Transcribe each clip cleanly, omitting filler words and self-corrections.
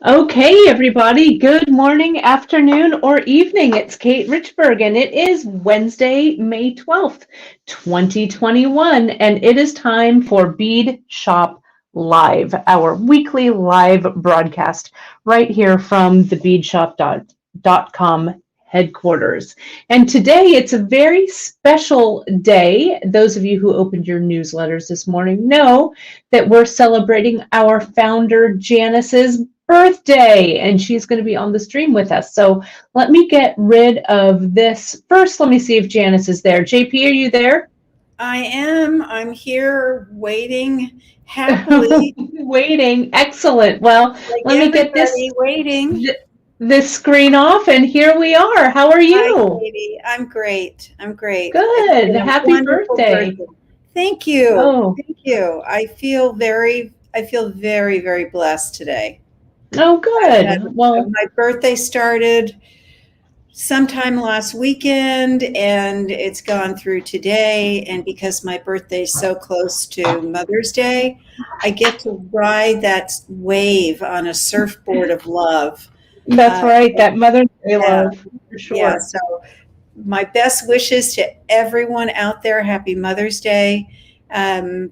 Okay, everybody, good morning, afternoon, or evening. It's Kate Richburg, and it is Wednesday, May 12th, 2021, and it is time for Beadshop Live, our weekly live broadcast right here from the beadshop.com headquarters. And today it's a very special day. Those of you who opened your newsletters this morning know that we're celebrating our founder, Janice's birthday, and she's going to be on the stream with us. So let me get rid of this. First, let me see if Janice is there. JP, are you there? I am. I'm here waiting happily. Waiting. Excellent. Well, Like let me get everybody waiting. this screen off, and here we are. How are Hi, you? Katie. I'm great. I'm great. It's Good. been a Happy wonderful birthday. Thank you. Oh, Thank you. I feel very, very blessed today. oh, good. Well, My birthday started sometime last weekend and it's gone through today. And because my birthday is so close to Mother's Day, I get to ride that wave on a surfboard of love. that's Uh, right. That Mother's Day yeah, love, for yeah. sure. So my best wishes to everyone out there. Happy Mother's Day. And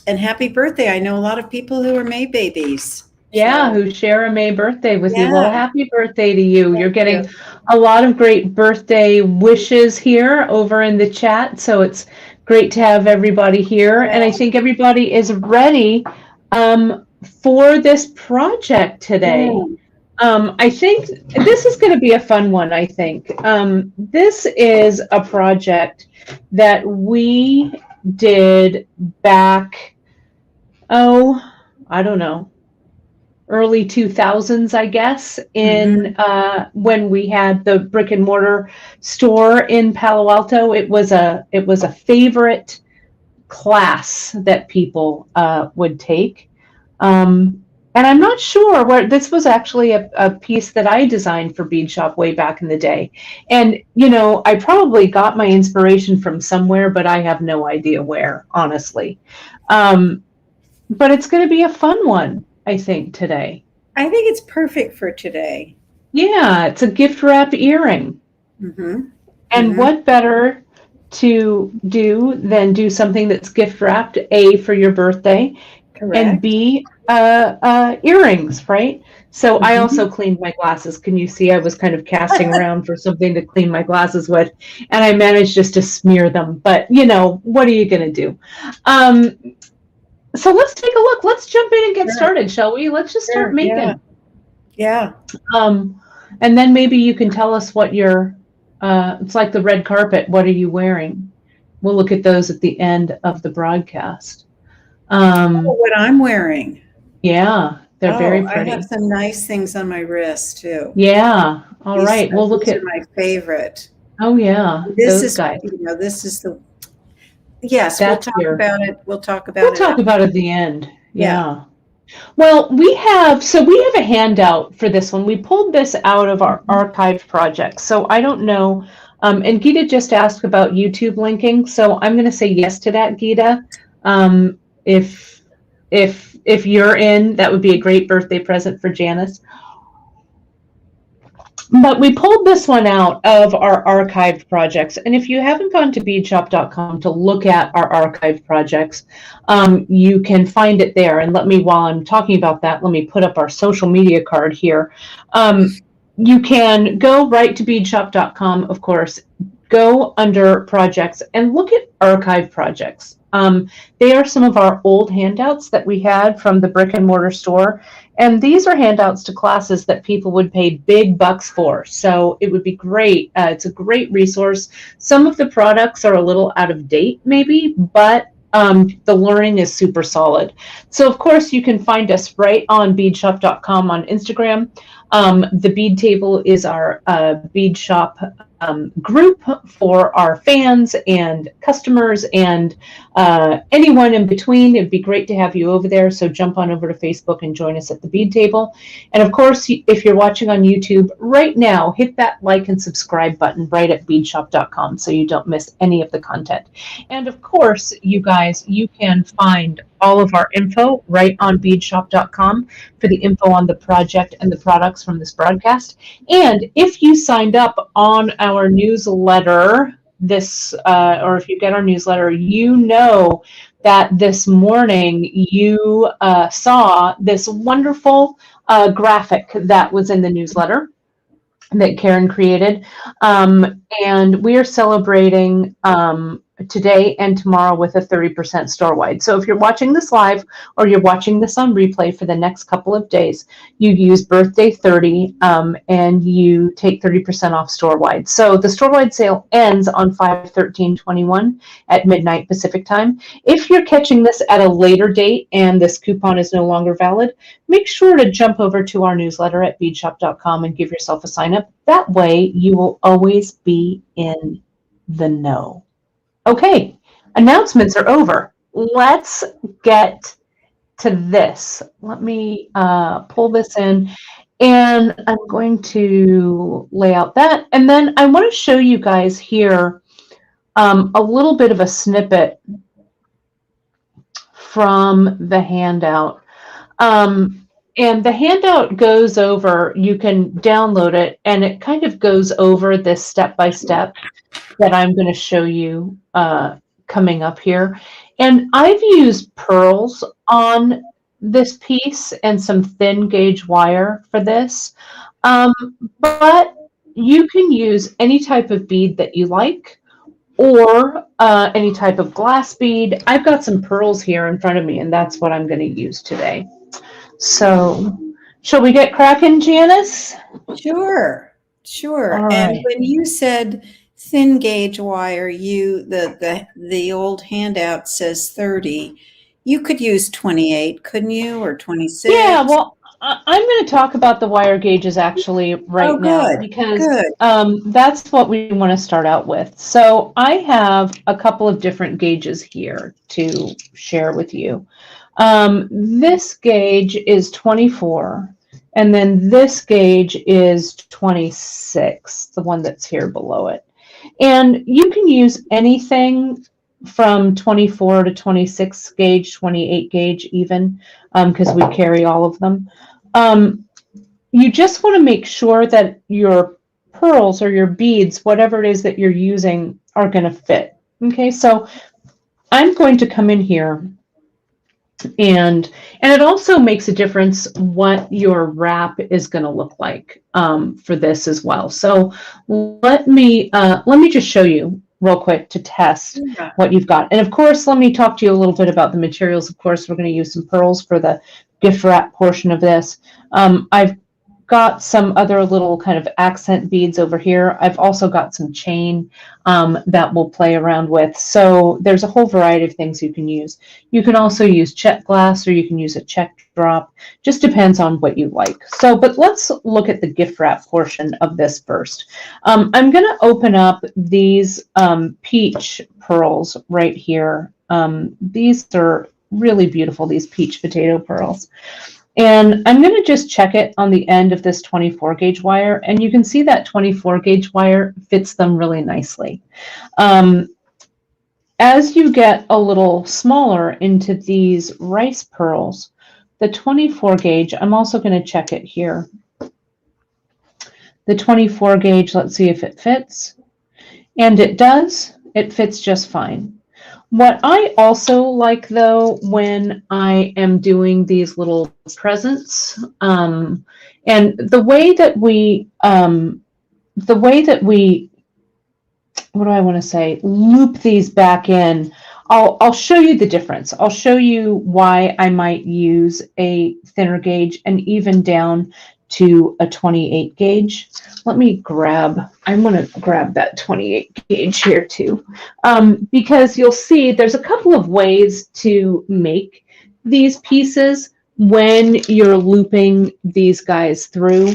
happy birthday. I know a lot of people who are May babies. Yeah, So who share a May birthday with you. Well, yeah, happy birthday to you. You're thank you. getting a lot of great birthday wishes here over in the chat. So it's great to have everybody here. And I think everybody is ready for this project today. Yeah. I think this is going to be a fun one, I think. This is a project that we did back, oh, I don't know, early 2000s, I guess, in Mhm. when we had the brick and mortar store in Palo Alto. It was a favorite class that people would take. And I'm not sure where this was actually a piece that I designed for Beadshop way back in the day. And, I probably got my inspiration from somewhere, but I have no idea where, honestly. Um, but it's going to be a fun one, I think, today. I think it's perfect for today. Yeah, it's a gift wrap earring. Mhm. And Mhm. what better to do than do something that's gift wrapped, A, for your birthday, and Correct. B, earrings, right? So I also Mhm. cleaned my glasses. Can you see I was kind of casting around for something to clean my glasses with, and I managed just to smear them. But, what are you going to do? Um, so let's take a look. Let's jump in and get Sure. started, shall we? Let's just start Sure. Yeah. making. Yeah. Um, and then maybe you can tell us what it's like the red carpet. What are you wearing? We'll look at those at the end of the broadcast. Oh, Um, what I'm wearing. yeah, they're Oh, very I have pretty. some nice things on my wrist too. Yeah. All These right. We'll look these at, are my favorite. oh yeah, This those is, guys. this is the yes, we'll That's talk your, about it. We'll talk we'll about it talk after. about it at the end. Yeah. Yeah. Well, we have a handout for this one. We pulled this out of our Mhm. archived projects. So I don't know. And Gita just asked about YouTube linking. So I'm going to say yes to that, Gita. If if you're in, that would be a great birthday present for Janice. But we pulled this one out of our archived projects. And if you haven't gone to beadshop.com to look at our archived projects, you can find it there. And while I'm talking about that, let me put up our social media card here. You can go right to beadshop.com, of course, go under projects and look at archive projects. They are some of our old handouts that we had from the brick and mortar store. And these are handouts to classes that people would pay big bucks for. So it would be great. It's a great resource. Some of the products are a little out of date, maybe, but the learning is super solid. So, of course, you can find us right on beadshop.com on Instagram. The bead table is our bead shop group for our fans and customers and anyone in between. It'd be great to have you over there. So jump on over to Facebook and join us at the bead table. And of course, if you're watching on YouTube right now, hit that like and subscribe button right at beadshop.com so you don't miss any of the content. And of course, you guys, you can find all of our info right on beadshop.com for the info on the project and the products from this broadcast. And if you signed up on our newsletter, or if you get our newsletter, you know that this morning you saw this wonderful graphic that was in the newsletter that Karen created. And we are celebrating today and tomorrow with a 30% store-wide. So if you're watching this live or you're watching this on replay for the next couple of days, you use birthday 30 and you take 30% off store-wide. So the store-wide sale ends on 5/13/21 at midnight Pacific time. If you're catching this at a later date and this coupon is no longer valid, make sure to jump over to our newsletter at beadshop.com and give yourself a sign up. That way you will always be in the know. Okay, announcements are over. Let's get to this. Let me pull this in, and I'm going to lay out that. And then I want to show you guys here a little bit of a snippet from the handout. And the handout goes over, you can download it, and it kind of goes over this step-by-step that I'm going to show you coming up here. And I've used pearls on this piece and some thin gauge wire for this. But you can use any type of bead that you like, or any type of glass bead. I've got some pearls here in front of me, and that's what I'm going to use today. So, shall we get cracking, Janice? Sure. All right. And when you said thin gauge wire, the old handout says 30. You could use 28, couldn't you, or 26? Yeah, well, I'm going to talk about the wire gauges actually right now, because that's what we want to start out with. So I have a couple of different gauges here to share with you. This gauge is 24, and then this gauge is 26, the one that's here below it. And you can use anything from 24 to 26 gauge, 28 gauge even, because we carry all of them. You just want to make sure that your pearls or your beads, whatever it is that you're using, are going to fit. Okay, so I'm going to come in here, and it also makes a difference what your wrap is going to look like for this as well. So let me just show you real quick to test what you've got. And of course, let me talk to you a little bit about the materials. Of course, we're going to use some pearls for the gift wrap portion of this. I've got some other little kind of accent beads over here. I've also got some chain that we'll play around with. So there's a whole variety of things you can use. You can also use check glass, or you can use a check drop. Just depends on what you like. So, but let's look at the gift wrap portion of this first. I'm going to open up these peach pearls right here. These are really beautiful, these peach potato pearls. And I'm going to just check it on the end of this 24 gauge wire. And you can see that 24 gauge wire fits them really nicely. As you get a little smaller into these rice pearls, the 24 gauge, I'm also going to check it here. The 24 gauge, let's see if it fits. And it does. It fits just fine. What I also like, though, when I am doing these little presents, and the way that we, what do I want to say, loop these back in, I'll show you the difference. I'll show you why I might use a thinner gauge and even down to a 28 gauge. I'm going to grab that 28 gauge here too, because you'll see there's a couple of ways to make these pieces when you're looping these guys through.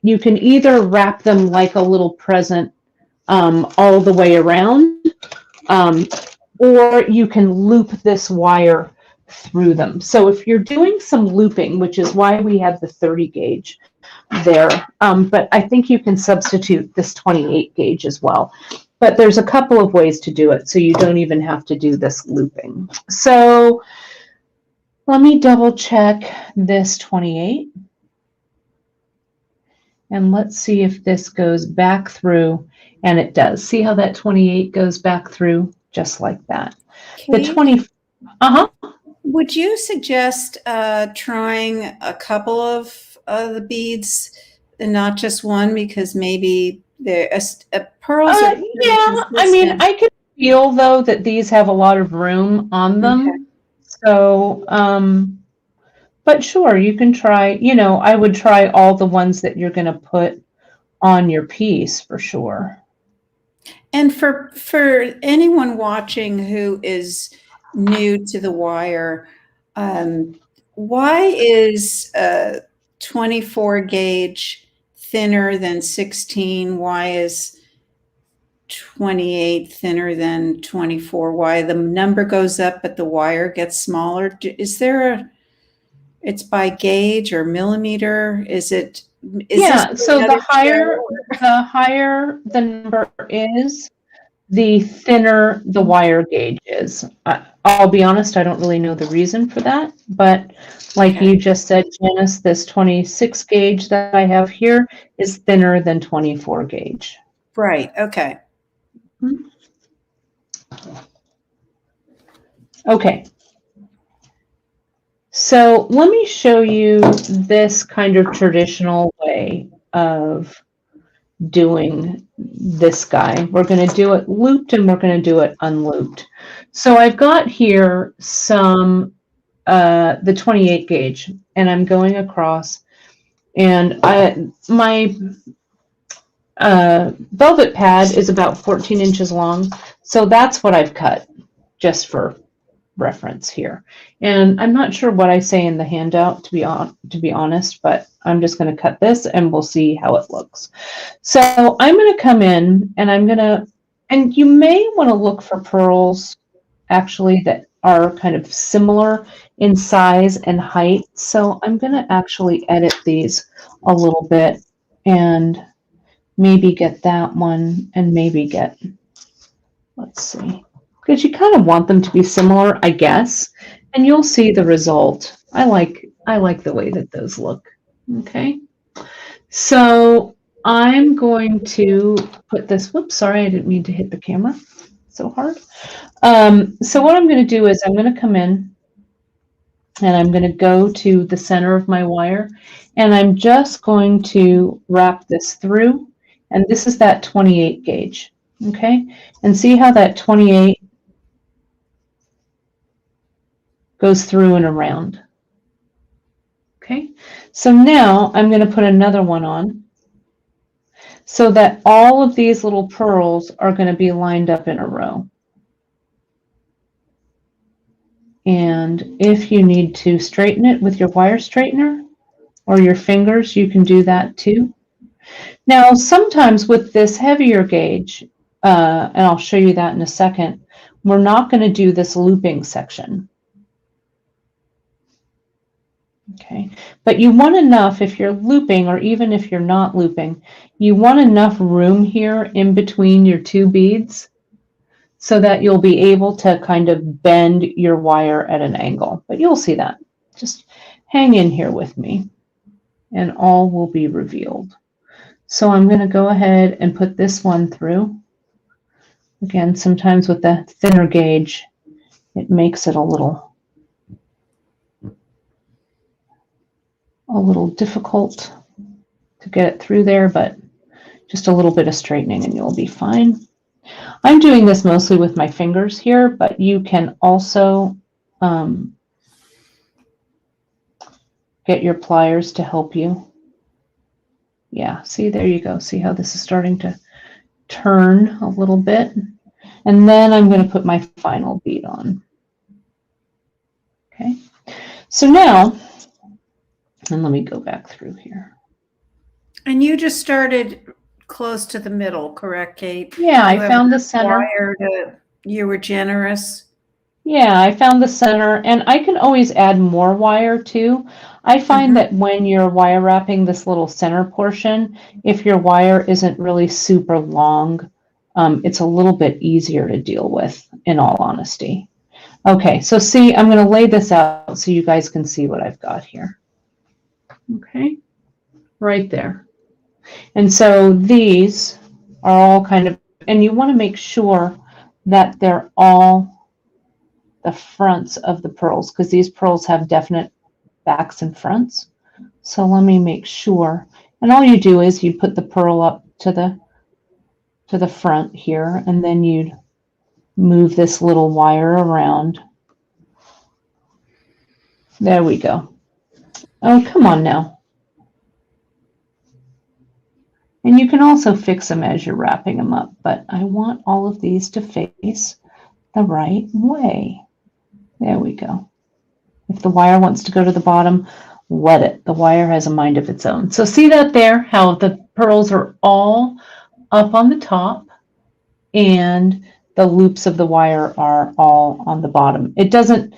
You can either wrap them like a little present all the way around, or you can loop this wire through them. So if you're doing some looping, which is why we have the 30 gauge there, but I think you can substitute this 28 gauge as well. but there's a couple of ways to do it, so you don't even have to do this looping. So let me double check this 28. And let's see if this goes back through, and it does. See how that 28 goes back through just like that. Kate, The 20, would you suggest trying a couple of the beads and not just one, because maybe pearls are pretty yeah, I mean, consistent. I can feel though that these have a lot of room on them. Okay. So, but sure, you can try, you know, I would try all the ones that you're going to put on your piece for sure. And for anyone watching who is new to the wire, why is 24 gauge thinner than 16? Why is 28 thinner than 24? Why the number goes up but the wire gets smaller? Is there it's by gauge or millimeter? Is Yeah, this so the another higher the number is, the thinner the wire gauge is. I'll be honest, I don't really know the reason for that, but like Okay. you just said, Janice, this 26 gauge that I have here is thinner than 24 gauge. Right, okay. Okay. So let me show you this kind of traditional way of doing this guy. We're going to do it looped and we're going to do it unlooped. So I've got here some, the 28 gauge, and I'm going across, and my velvet pad is about 14 inches long. So that's what I've cut, just for reference here. And I'm not sure what I say in the handout, to be honest, but I'm just going to cut this and we'll see how it looks. So I'm going to come in and and you may want to look for pearls actually that are kind of similar in size and height. So I'm going to actually edit these a little bit and maybe get that one and maybe get, let's see, because you kind of want them to be similar, I guess, and you'll see the result. I like the way that those look. Okay, so I'm going to put this, whoops, sorry, I didn't mean to hit the camera so hard. So what I'm going to do is I'm going to come in and I'm going to go to the center of my wire, and I'm just going to wrap this through, and this is that 28 gauge. Okay, and see how that 28 goes through and around. Okay, so now I'm going to put another one on so that all of these little pearls are going to be lined up in a row. And if you need to straighten it with your wire straightener or your fingers, you can do that too. Now, sometimes with this heavier gauge, and I'll show you that in a second, we're not going to do this looping section. Okay, but you want enough, if you're looping or even if you're not looping, you want enough room here in between your two beads so that you'll be able to kind of bend your wire at an angle. But you'll see that. Just hang in here with me and all will be revealed. So I'm going to go ahead and put this one through. Again, sometimes with the thinner gauge, it makes it a little difficult to get it through there, but just a little bit of straightening and you'll be fine. I'm doing this mostly with my fingers here, but you can also get your pliers to help you. Yeah, see, there you go. See how this is starting to turn a little bit? And then I'm going to put my final bead on. Okay, so now, and let me go back through here. And you just started close to the middle, correct, Kate? Yeah, I found the center. You were generous. Yeah, I found the center, and I can always add more wire too. I find that when you're wire wrapping this little center portion, if your wire isn't really super long, it's a little bit easier to deal with, in all honesty. Okay, so see, I'm going to lay this out so you guys can see what I've got here. Okay, right there. And so these are all kind of, and you want to make sure that they're all the fronts of the pearls, because these pearls have definite backs and fronts. So let me make sure. And all you do is you put the pearl up to the front here, and then you'd move this little wire around. There we go. Oh, come on now. And you can also fix them as you're wrapping them up, but I want all of these to face the right way. There we go. If the wire wants to go to the bottom, let it. The wire has a mind of its own. So see that there, how the pearls are all up on the top and the loops of the wire are all on the bottom. It doesn't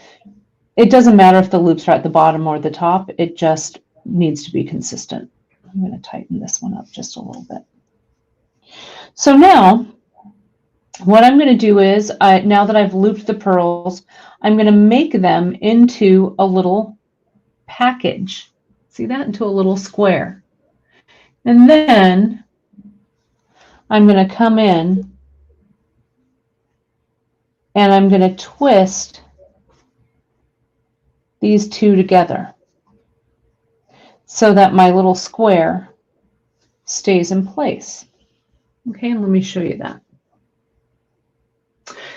matter if the loops are at the bottom or the top. It just needs to be consistent. I'm going to tighten this one up just a little bit. So now what I'm going to do is, now that I've looped the pearls, I'm going to make them into a little package. See that? Into a little square. And then I'm going to come in and I'm going to twist these two together so that my little square stays in place. Okay, and let me show you that.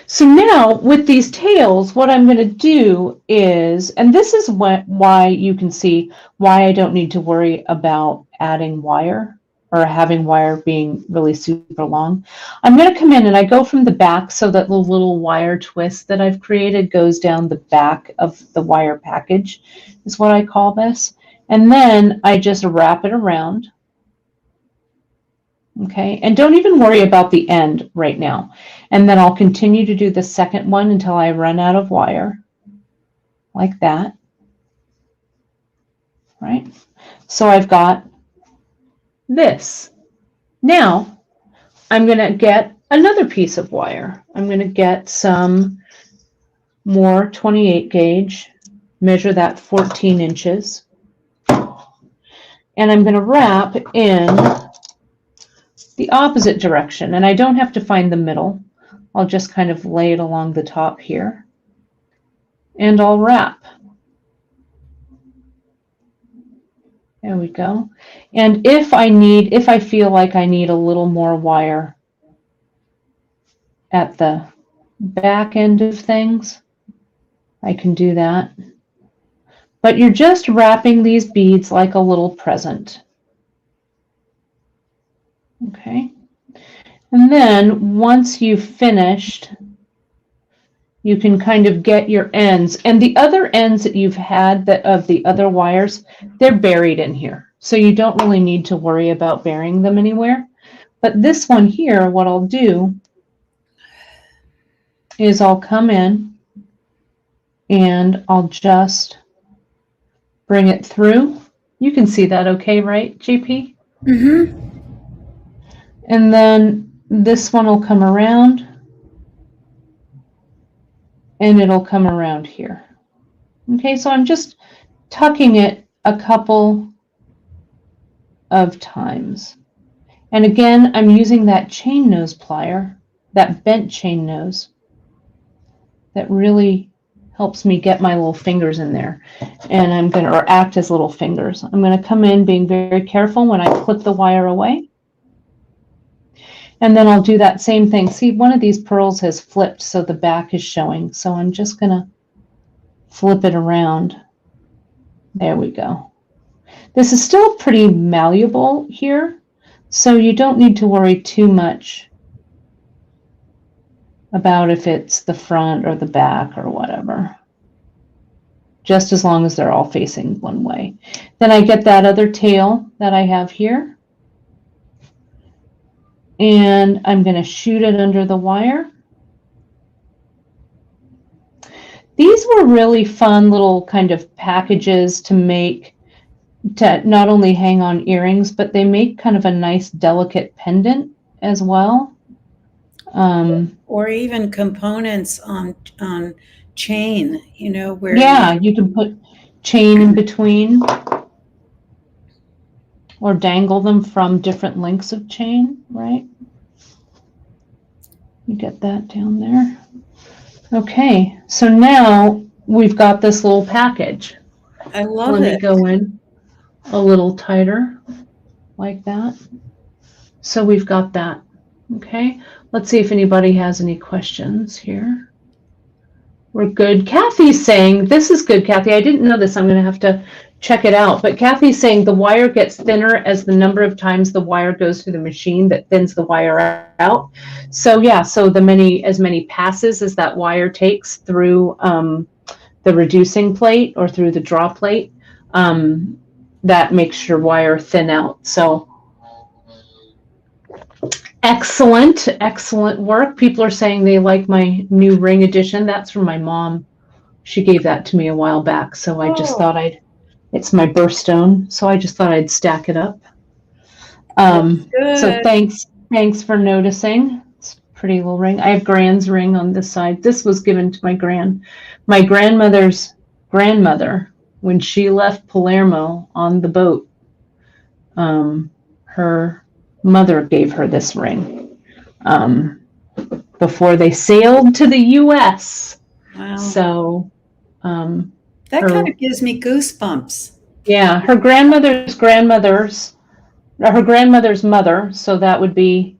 So now with these tails, what I'm going to do is, and this is why you can see why I don't need to worry about adding wire or having wire being really super long. I'm going to come in and I go from the back so that the little wire twist that I've created goes down the back of the wire package, is what I call this. And then I just wrap it around. Okay, and don't even worry about the end right now. And then I'll continue to do the second one until I run out of wire, like that. Right? So I've got this. Now I'm going to get another piece of wire. I'm going to get some more 28 gauge, measure that 14 inches, and I'm going to wrap in the opposite direction, and I don't have to find the middle. I'll just kind of lay it along the top here, and I'll wrap. There we go. And if I feel like I need a little more wire at the back end of things, I can do that. But you're just wrapping these beads like a little present. Okay. And then once you've finished, you can kind of get your ends. And the other ends that you've had of the other wires, they're buried in here. So you don't really need to worry about burying them anywhere. But this one here, what I'll do is I'll come in and I'll just bring it through. You can see that okay, right, JP? Mm-hmm. And then this one will come around and it'll come around here. Okay, so I'm just tucking it a couple of times. And again, I'm using that chain nose plier, that bent chain nose, that really helps me get my little fingers in there. And I'm going to, or act as little fingers. I'm going to come in being very careful when I clip the wire away. And then I'll do that same thing. See, one of these pearls has flipped, so the back is showing. So I'm just going to flip it around. There we go. This is still pretty malleable here, so you don't need to worry too much about if it's the front or the back or whatever. Just as long as they're all facing one way. Then I get that other tail that I have here. And I'm going to shoot it under the wire. These were really fun little kind of packages to make, to not only hang on earrings, but they make kind of a nice delicate pendant as well. Or even components on chain, where Yeah, you can put chain in between or dangle them from different lengths of chain, right? You get that down there. Okay, so now we've got this little package. I love Let me it. go in a little tighter like that. So we've got that. Okay, let's see if anybody has any questions here. We're good. Kathy's saying, this is good, Kathy. I didn't know this. I'm going to have to check it out. But Kathy's saying the wire gets thinner as the number of times the wire goes through the machine that thins the wire out. So yeah, so as many passes as that wire takes through the reducing plate or through the draw plate, that makes your wire thin out. So excellent, excellent work. People are saying they like my new ring edition. That's from my mom. She gave that to me a while back, so I just thought it's my birthstone, so I just thought I'd stack it up. So thanks for noticing. It's a pretty little ring. I have Gran's ring on this side. This was given to my grandmother's grandmother when she left Palermo on the boat. Her mother gave her this ring before they sailed to the U.S. Wow. So that kind of gives me goosebumps. Yeah, her grandmother's mother, so that would be,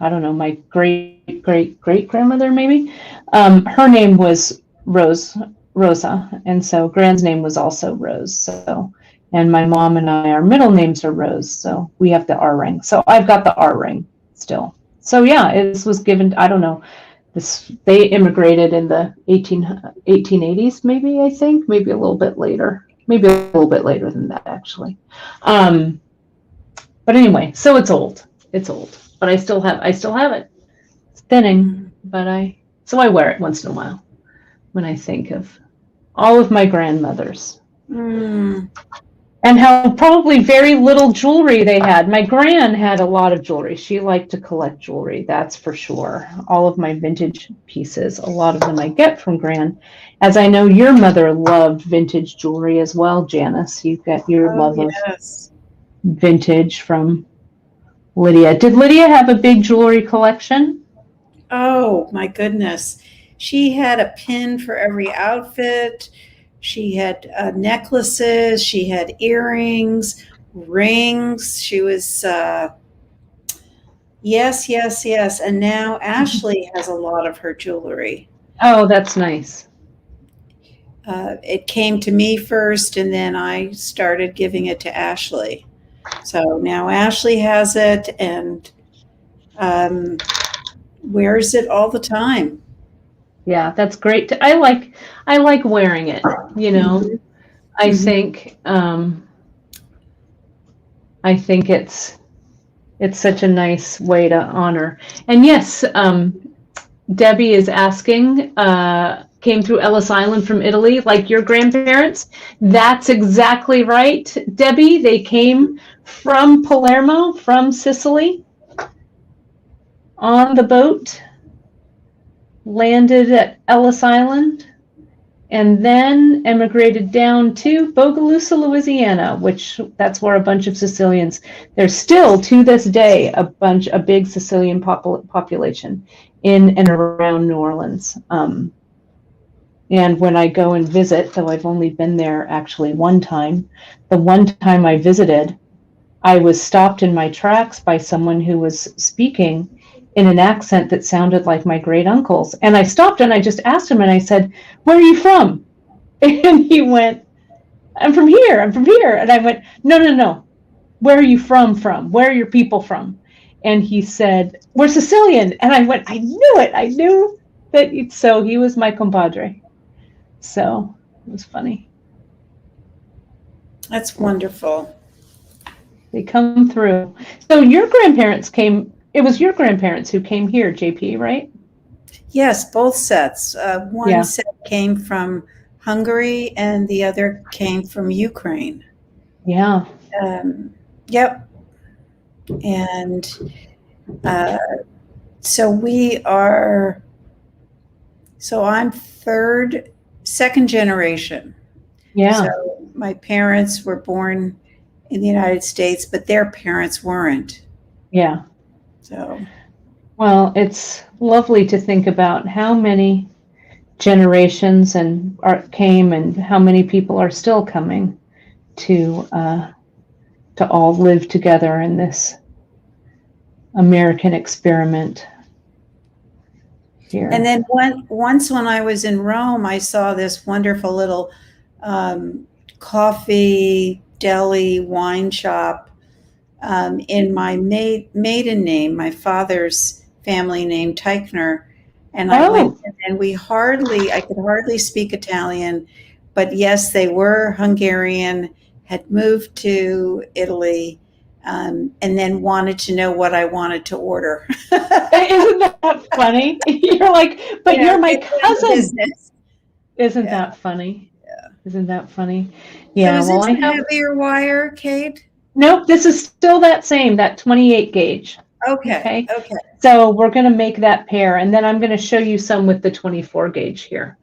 I don't know, my great grandmother maybe. Her name was Rosa, and so Gran's name was also Rose. So, and my mom and I, our middle names are Rose, so we have the R ring. So I've got the R ring still. So yeah, it was given, I don't know, they immigrated in the 1880s, maybe, I think, maybe a little bit later than that, actually. But anyway, so it's old, but I still have it. It's thinning, but so I wear it once in a while when I think of all of my grandmothers. And how probably very little jewelry they had. My gran had a lot of jewelry. She liked to collect jewelry, that's for sure. All of my vintage pieces, a lot of them I get from Gran. As I know your mother loved vintage jewelry as well, Janice. You got your love of vintage from Lydia. Did Lydia have a big jewelry collection? Oh, my goodness. She had a pin for every outfit. She had necklaces. She had earrings, rings. She was, yes. And now Ashley has a lot of her jewelry. Oh, that's nice. It came to me first, and then I started giving it to Ashley. So now Ashley has it and wears it all the time. Yeah, that's great. I like wearing it, I think it's such a nice way to honor. And yes, Debbie is asking, came through Ellis Island from Italy, like your grandparents. That's exactly right, Debbie. They came from Palermo, from Sicily, on the boat, landed at Ellis Island, and then emigrated down to Bogalusa, Louisiana, that's where a bunch of Sicilians, there's still to this day a big Sicilian population in and around New Orleans. And when I go and visit, though I've only been there actually one time, the one time I visited, I was stopped in my tracks by someone who was speaking in an accent that sounded like my great uncle's. And I stopped and I just asked him and I said, "Where are you from?" And he went, I'm from here. And I went, No. Where are you from? Where are your people from? And he said, "We're Sicilian." And I went, I knew it. I knew that. So he was my compadre. So it was funny. That's wonderful. They come through. So your grandparents came, it was your grandparents who came here, JP, right? Yes, both sets. One set came from Hungary and the other came from Ukraine. Yeah. Yep. And So I'm second generation. Yeah, So my parents were born in the United States, but their parents weren't. yeah. So, Well, it's lovely to think about how many generations came and how many people are still coming to all live together in this American experiment and here. then once when I was in Rome, I saw this wonderful little um, coffee deli wine shop in my maiden name, my father's family name, Teichner. And I went Oh, in and I could hardly speak Italian, but yes, they were Hungarian, had moved to Italy, and then wanted to know what I wanted to order. isn't that funny? You're like, but you're my Get down to cousin. business. Isn't Yeah. that funny? Isn't that funny? So Yeah, is well, this I the have, heavier wire, Kate? nope, this is still that same, that 28 gauge. Okay. Okay. Okay. So we're going to make that pair, and then I'm going to show you some with the 24 gauge here.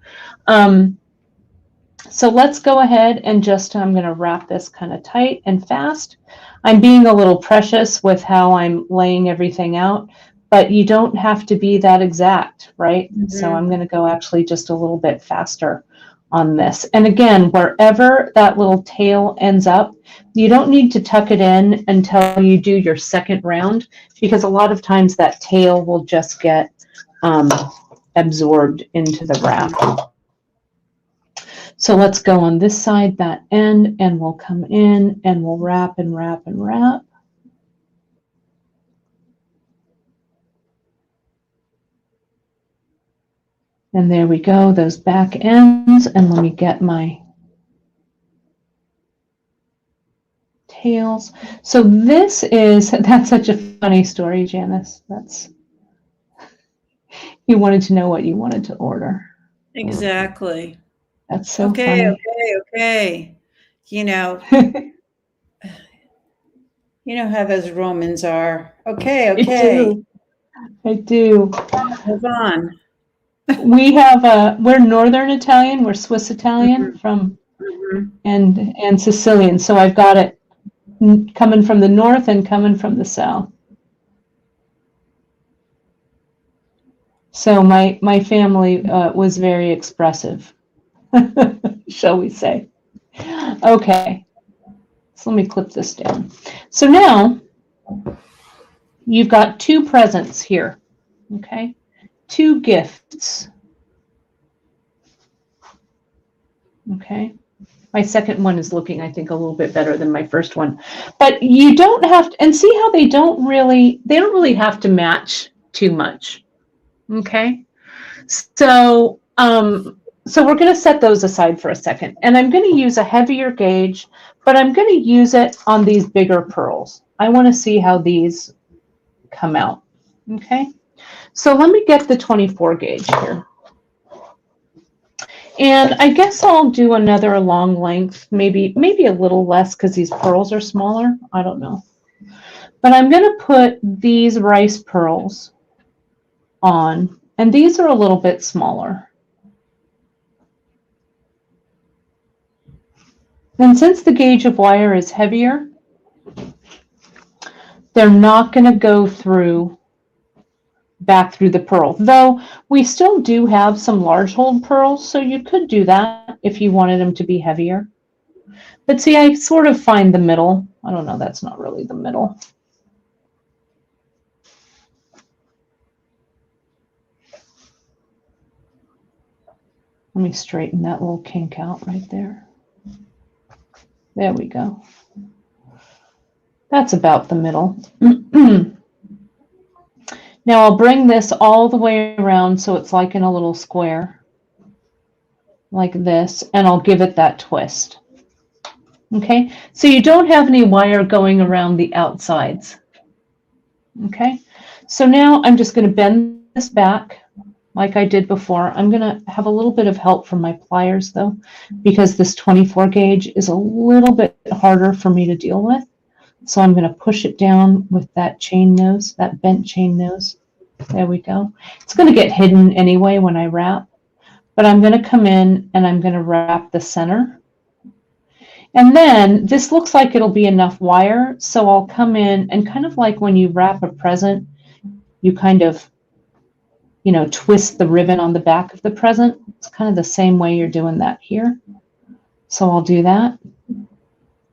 So let's go ahead and I'm going to wrap this kind of tight and fast. I'm being a little precious with how I'm laying everything out, but you don't have to be that exact, right? So Mhm. I'm going to go actually just a little bit faster on this. And again, wherever that little tail ends up, you don't need to tuck it in until you do your second round, because a lot of times that tail will just get absorbed into the wrap. So let's go on this side, that end, and we'll come in and we'll wrap and wrap and wrap. And there we go, those back ends. And let me get my tails. So that's such a funny story, Janice. You wanted to know what you wanted to order. Exactly. That's so Okay, funny. okay, okay. You know, you know how those Romans are. Okay, I okay. do. I do. Move on. We're Northern Italian, we're Swiss Italian Mhm, from mhm. and Sicilian. So I've got it coming from the north and coming from the south. So my family was very expressive, shall we say. Okay, so let me clip this down. So now you've got two presents here, okay? Two gifts, okay? My second one is looking, I think, a little bit better than my first one. But you don't have to, and see how they don't really have to match too much, okay? So, so we're going to set those aside for a second. And I'm going to use a heavier gauge, but I'm going to use it on these bigger pearls. I want to see how these come out. Okay. So let me get the 24 gauge here. And I guess I'll do another long length, maybe a little less because these pearls are smaller. I don't know. But I'm going to put these rice pearls on, and these are a little bit smaller. And since the gauge of wire is heavier, they're not going to go back through the pearl. Though we still do have some large hold pearls, so you could do that if you wanted them to be heavier. But see, I sort of find the middle. I don't know, that's not really the middle. Let me straighten that little kink out right there. There we go. That's about the middle. Now I'll bring this all the way around so it's like in a little square, like this, and I'll give it that twist. Okay, so you don't have any wire going around the outsides. Okay, so now I'm just going to bend this back like I did before. I'm going to have a little bit of help from my pliers though, because this 24 gauge is a little bit harder for me to deal with. So I'm going to push it down with that chain nose, that bent chain nose. There we go. It's going to get hidden anyway when I wrap, but I'm going to come in and I'm going to wrap the center. And then this looks like it'll be enough wire, so I'll come in and kind of like when you wrap a present, you kind of, you know, twist the ribbon on the back of the present. It's kind of the same way you're doing that here. So I'll do that,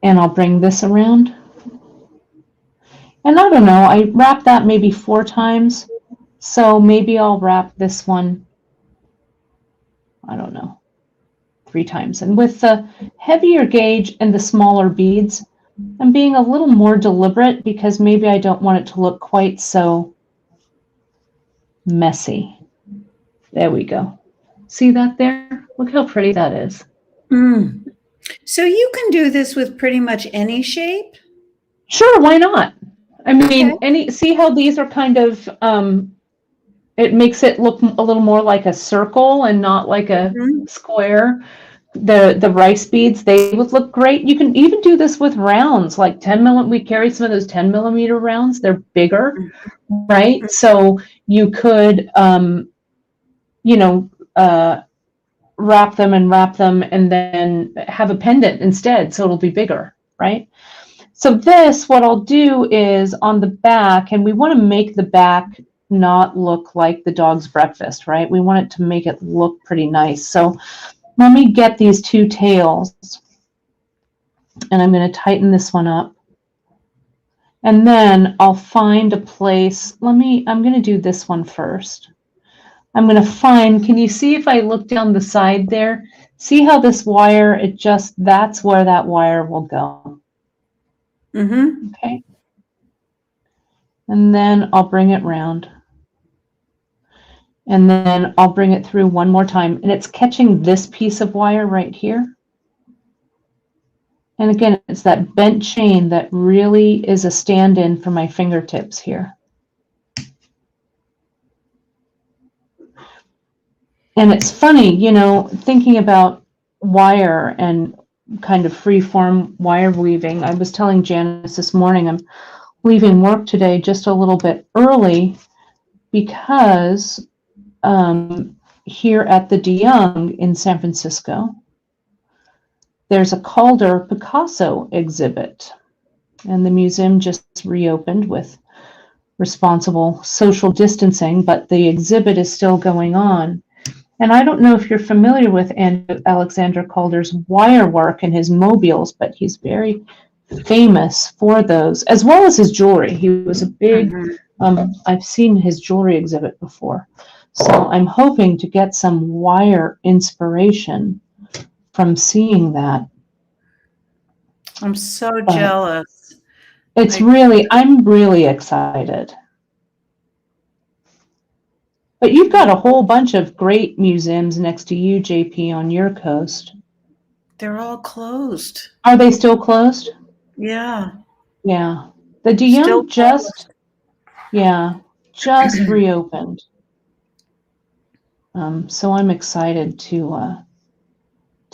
and I'll bring this around. And I don't know, I wrapped that maybe 4 times, so maybe I'll wrap this one, I don't know, 3 times. And with the heavier gauge and the smaller beads, I'm being a little more deliberate because maybe I don't want it to look quite so messy. There we go. See that there? Look how pretty that is. So you can do this with pretty much any shape? Sure, why not? I mean, see how these are kind of, it makes it look a little more like a circle and not like a square. The rice beads, they would look great. You can even do this with rounds, like 10 millimeter. We carry some of those 10 millimeter rounds. They're bigger, right? So you could, you know, wrap them and then have a pendant instead, so it'll be bigger, right? So this, what I'll do is on the back, and we want to make the back not look like the dog's breakfast, right? We want it to make it look pretty nice. So let me get these 2 tails, and I'm going to tighten this one up. And then I'll find a place. I'm going to do this one first. I'm going to find, can you see if I look down the side there? See how this wire, that's where that wire will go. Okay. And then I'll bring it round. And then I'll bring it through one more time. And it's catching this piece of wire right here. And again, it's that bent chain that really is a stand-in for my fingertips here. And it's funny, you know, thinking about wire and kind of free-form wire weaving. I was telling Janice this morning I'm leaving work today just a little bit early because here at the De Young in San Francisco, there's a Calder Picasso exhibit. And the museum just reopened with responsible social distancing, but the exhibit is still going on. And I don't know if you're familiar with Alexander Calder's wire work and his mobiles, but he's very famous for those, as well as his jewelry. He was a big, I've seen his jewelry exhibit before. So I'm hoping to get some wire inspiration from seeing that. I'm so jealous. I'm really excited. But you've got a whole bunch of great museums next to you, JP, on your coast. They're all closed. Are they still closed? Yeah. Yeah. The De Young just reopened. So I'm excited to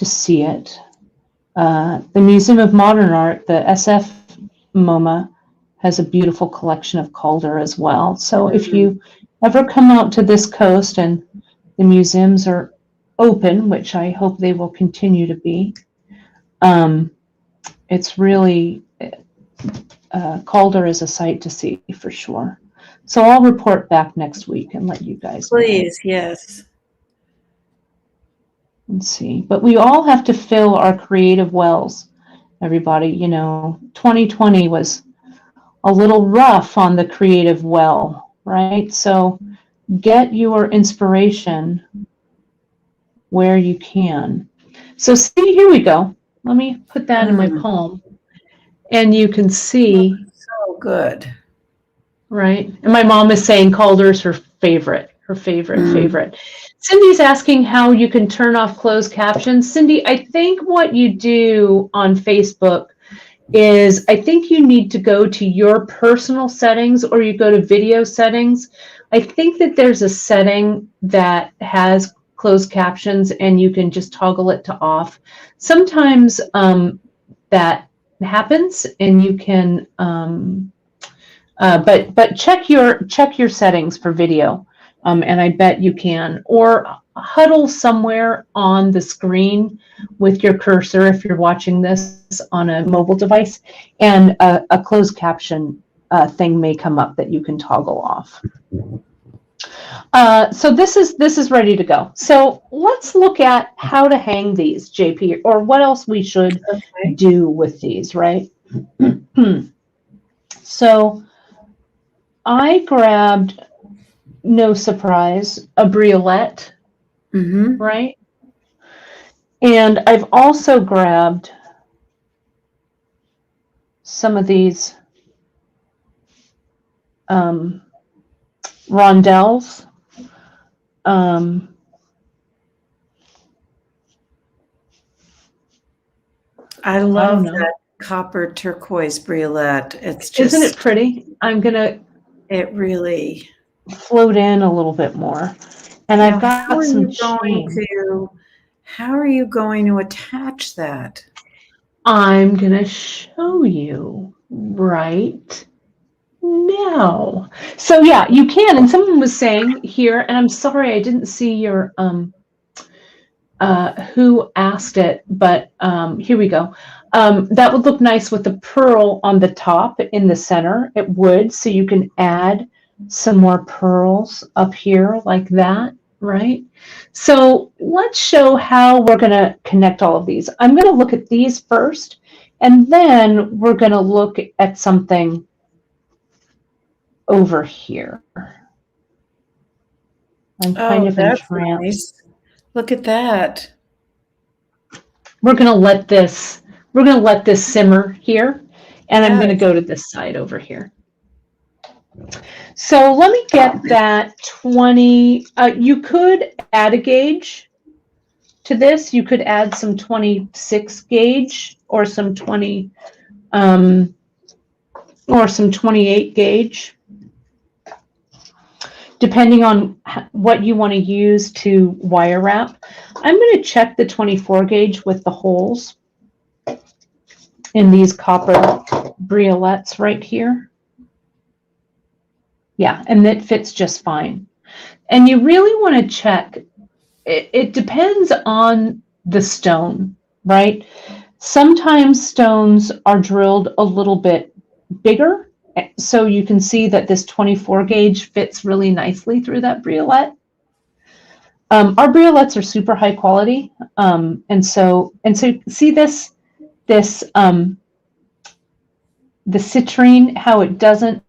see it. The Museum of Modern Art, the SF MoMA, has a beautiful collection of Calder as well. So if you ever come out to this coast and the museums are open, which I hope they will continue to be, it's really, Calder is a sight to see for sure. So I'll report back next week and let you guys know. Please, yes. Let's see. But we all have to fill our creative wells, everybody. You know, 2020 was a little rough on the creative well, right? So get your inspiration where you can. So see, here we go. Let me put that in my palm. And you can see. So good. Right. And my mom is saying Calder's her favorite. Cindy's asking how you can turn off closed captions. Cindy, I think what you do on Facebook is I think you need to go to your personal settings or you go to video settings. I think that there's a setting that has closed captions and you can just toggle it to off. Sometimes that happens and you can But check your settings for video, and I bet you can. Or huddle somewhere on the screen with your cursor if you're watching this on a mobile device, and a closed caption thing may come up that you can toggle off. So this is ready to go. So let's look at how to hang these, JP, or what else we should do with these, right? So I grabbed, no surprise, a briolette, right? And I've also grabbed some of these rondelles. I love that copper turquoise briolette. It's just, isn't it pretty? I'm gonna it really float in a little bit more, and I've got some chain. How are you going to attach that? I'm gonna show you right now. So yeah, you can. And someone was saying here, and I'm sorry I didn't see your who asked it, but here we go. That would look nice with the pearl on the top in the center. It would, so you can add some more pearls up here like that, right? So let's show how we're going to connect all of these. I'm going to look at these first, and then we're going to look at something over here. I'm kind of entranced. Nice. Look at that. We're going to let this simmer here, and I'm going to go to this side over here. So let me get that 20. You could add a gauge to this. You could add some 26 gauge or some 20 or some 28 gauge, depending on what you want to use to wire wrap. I'm going to check the 24 gauge with the holes in these copper briolettes right here. Yeah, and it fits just fine. And you really want to check, it depends on the stone, right? Sometimes stones are drilled a little bit bigger, so you can see that this 24 gauge fits really nicely through that briolette. Our briolettes are super high quality, and so see this the citrine, how it doesn't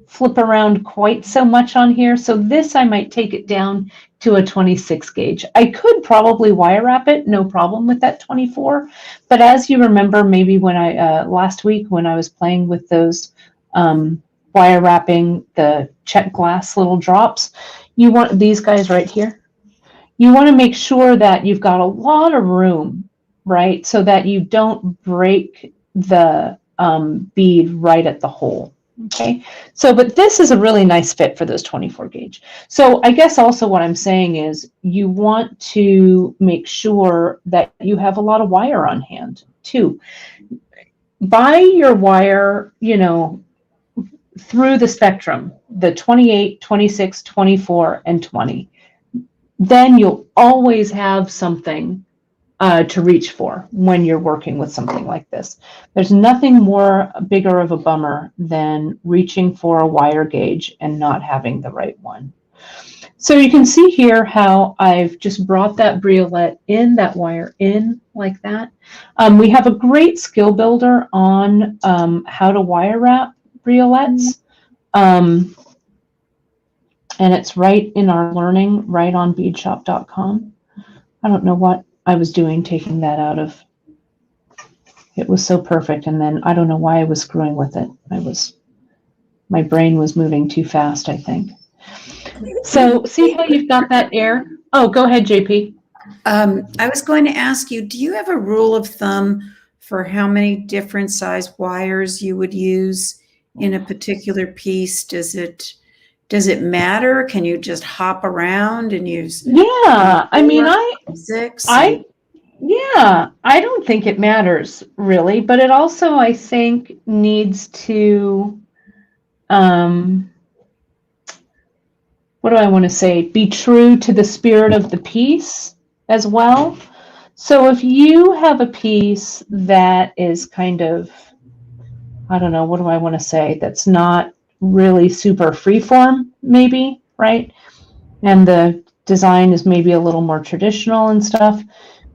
flip around quite so much on here. So this, I might take it down to a 26 gauge. I could probably wire wrap it, no problem with that 24. But as you remember, maybe when I, last week when I was playing with those wire wrapping the check glass little drops, you want these guys right here. You want to make sure that you've got a lot of room, right? So that you don't break the bead right at the hole. Okay, so, but this is a really nice fit for those 24 gauge. So I guess also what I'm saying is you want to make sure that you have a lot of wire on hand too. Buy your wire, you know, through the spectrum, the 28, 26, 24, and 20. Then you'll always have something to reach for when you're working with something like this. There's nothing more bigger of a bummer than reaching for a wire gauge and not having the right one. So you can see here how I've just brought that briolette in, that wire in like that. We have a great skill builder on how to wire wrap briolettes. And it's right in our learning, right on beadshop.com. I don't know what I was doing taking that out of, it was so perfect, and then I don't know why I was screwing with it. My brain was moving too fast, I think. So see how you've got that air? Oh, go ahead, JP. I was going to ask you, do you have a rule of thumb for how many different size wires you would use in a particular piece? Does it matter? Can you just hop around and use? Yeah, I mean, I don't think it matters really, but it also, I think, needs to what do I want to say? Be true to the spirit of the piece as well. So if you have a piece that is kind of, I don't know, what do I want to say? That's not really super freeform, maybe, right? And the design is maybe a little more traditional and stuff.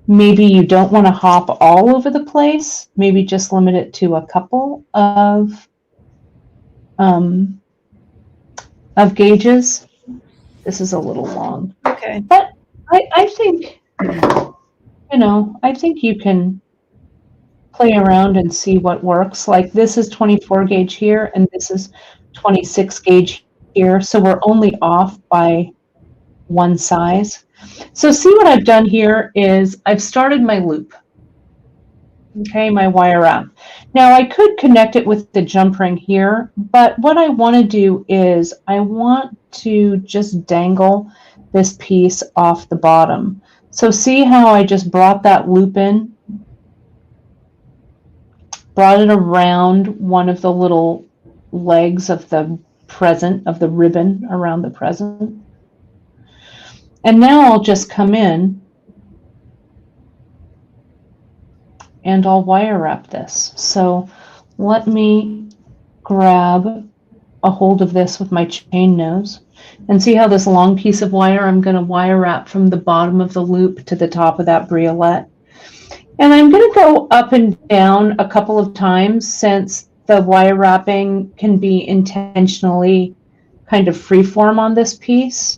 Maybe you don't want to hop all over the place. Maybe just limit it to a couple of gauges. This is a little long. Okay. But I think, I think you can play around and see what works. Like this is 24 gauge here, and this is 26 gauge here. So we're only off by one size. So see what I've done here is I've started my loop. Okay, my wire wrap. Now I could connect it with the jump ring here, but what I want to do is I want to just dangle this piece off the bottom. So see how I just brought that loop in, brought it around one of the little legs of the present, of the ribbon around the present. And now I'll just come in and I'll wire wrap this. So let me grab a hold of this with my chain nose and see how this long piece of wire, I'm going to wire wrap from the bottom of the loop to the top of that briolette. And I'm going to go up and down a couple of times since the wire wrapping can be intentionally kind of freeform on this piece.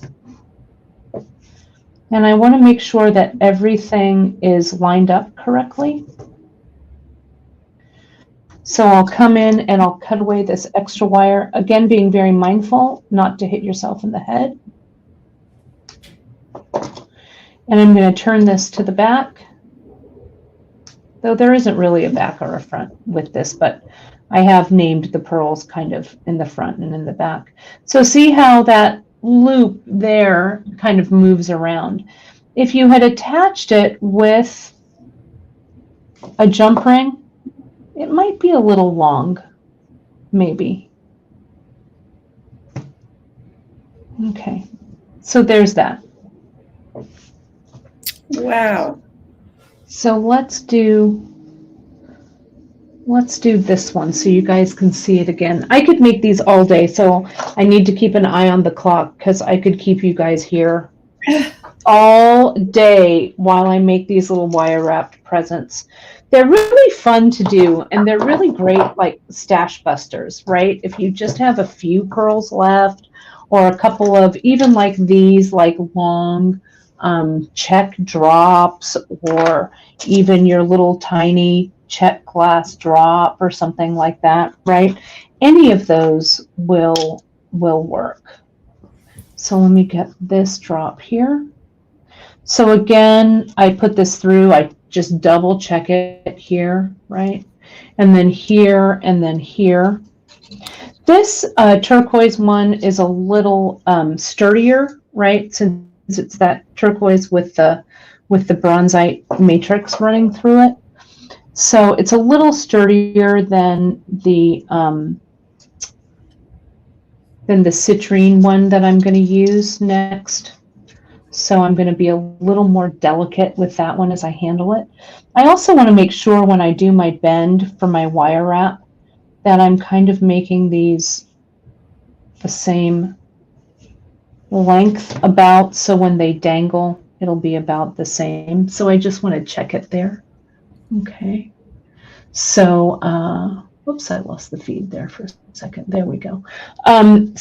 And I want to make sure that everything is lined up correctly. So I'll come in and I'll cut away this extra wire, again being very mindful not to hit yourself in the head. And I'm going to turn this to the back, though there isn't really a back or a front with this, but I have named the pearls kind of in the front and in the back. So see how that loop there kind of moves around. If you had attached it with a jump ring, it might be a little long, maybe. Okay, so there's that. Wow. So let's do this one so you guys can see it again. I could make these all day, so I need to keep an eye on the clock because I could keep you guys here all day while I make these little wire wrapped presents. They're really fun to do, and they're really great like stash busters, right? If you just have a few pearls left or a couple of even like these like long check drops, or even your little tiny check glass drop or something like that, right? Any of those will work. So let me get this drop here. So again, I put this through, I just double check it here, right? And then here, and then here. This turquoise one is a little sturdier, right? Since it's that turquoise with the bronzite matrix running through it. So it's a little sturdier than the citrine one that I'm going to use next. So I'm going to be a little more delicate with that one as I handle it. I also want to make sure when I do my bend for my wire wrap that I'm kind of making these the same length about, so when they dangle, it'll be about the same. So I just want to check it there. Okay. So, whoops, I lost the feed there for a second. There we go. And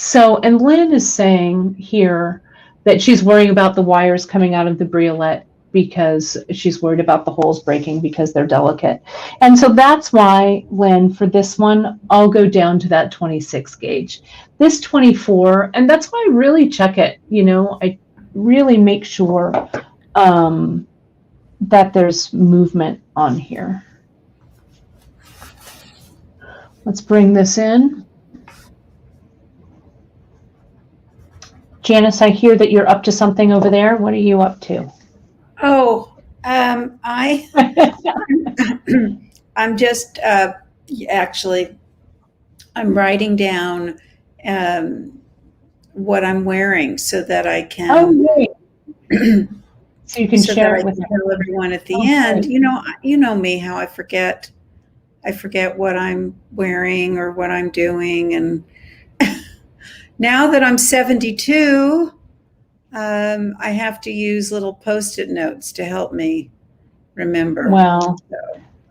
Lynn is saying here that she's worrying about the wires coming out of the briolette because she's worried about the holes breaking because they're delicate. And so that's why, Lynn, for this one, I'll go down to that 26 gauge. This 24, and that's why I really check it. I really make sure that there's movement on here. Let's bring this in. Janice, I hear that you're up to something over there. What are you up to? Oh, I'm just actually, I'm writing down what I'm wearing so that I Oh, can great. So you can so that share I it with can tell everyone at the Oh, end. great. You know me, how I forget what I'm wearing or what I'm doing. And now that I'm 72, I have to use little Post-it notes to help me remember. Well,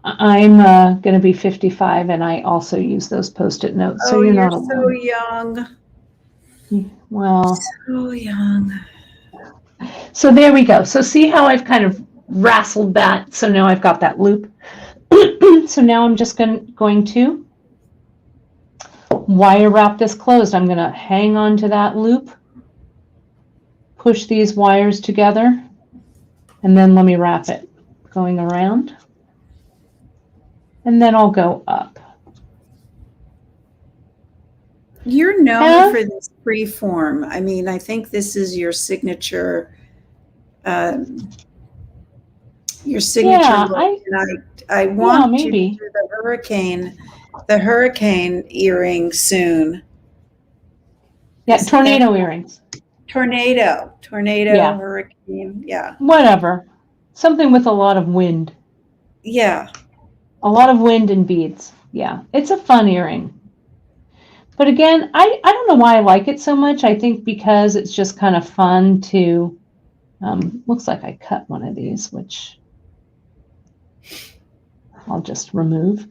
I'm going to be 55, and I also use those Post-it notes, so Oh, you're you're not so alone. young. Well, So young. so there we go. So see how I've kind of wrestled that. So now I've got that loop. So now I'm just going to wire wrap this closed. I'm going to hang on to that loop, push these wires together, and then let me wrap it going around. And then I'll go up. You're known for this free form. I mean, I think this is your signature. Your signature Yeah, look. And I want you to maybe. do the hurricane earring soon. Yeah, tornado earrings. Tornado, Yeah. hurricane. Yeah. Whatever. Something with a lot of wind. Yeah. A lot of wind and beads. Yeah, it's a fun earring. But again, I don't know why I like it so much. I think because it's just kind of fun to, looks like I cut one of these, which I'll just remove.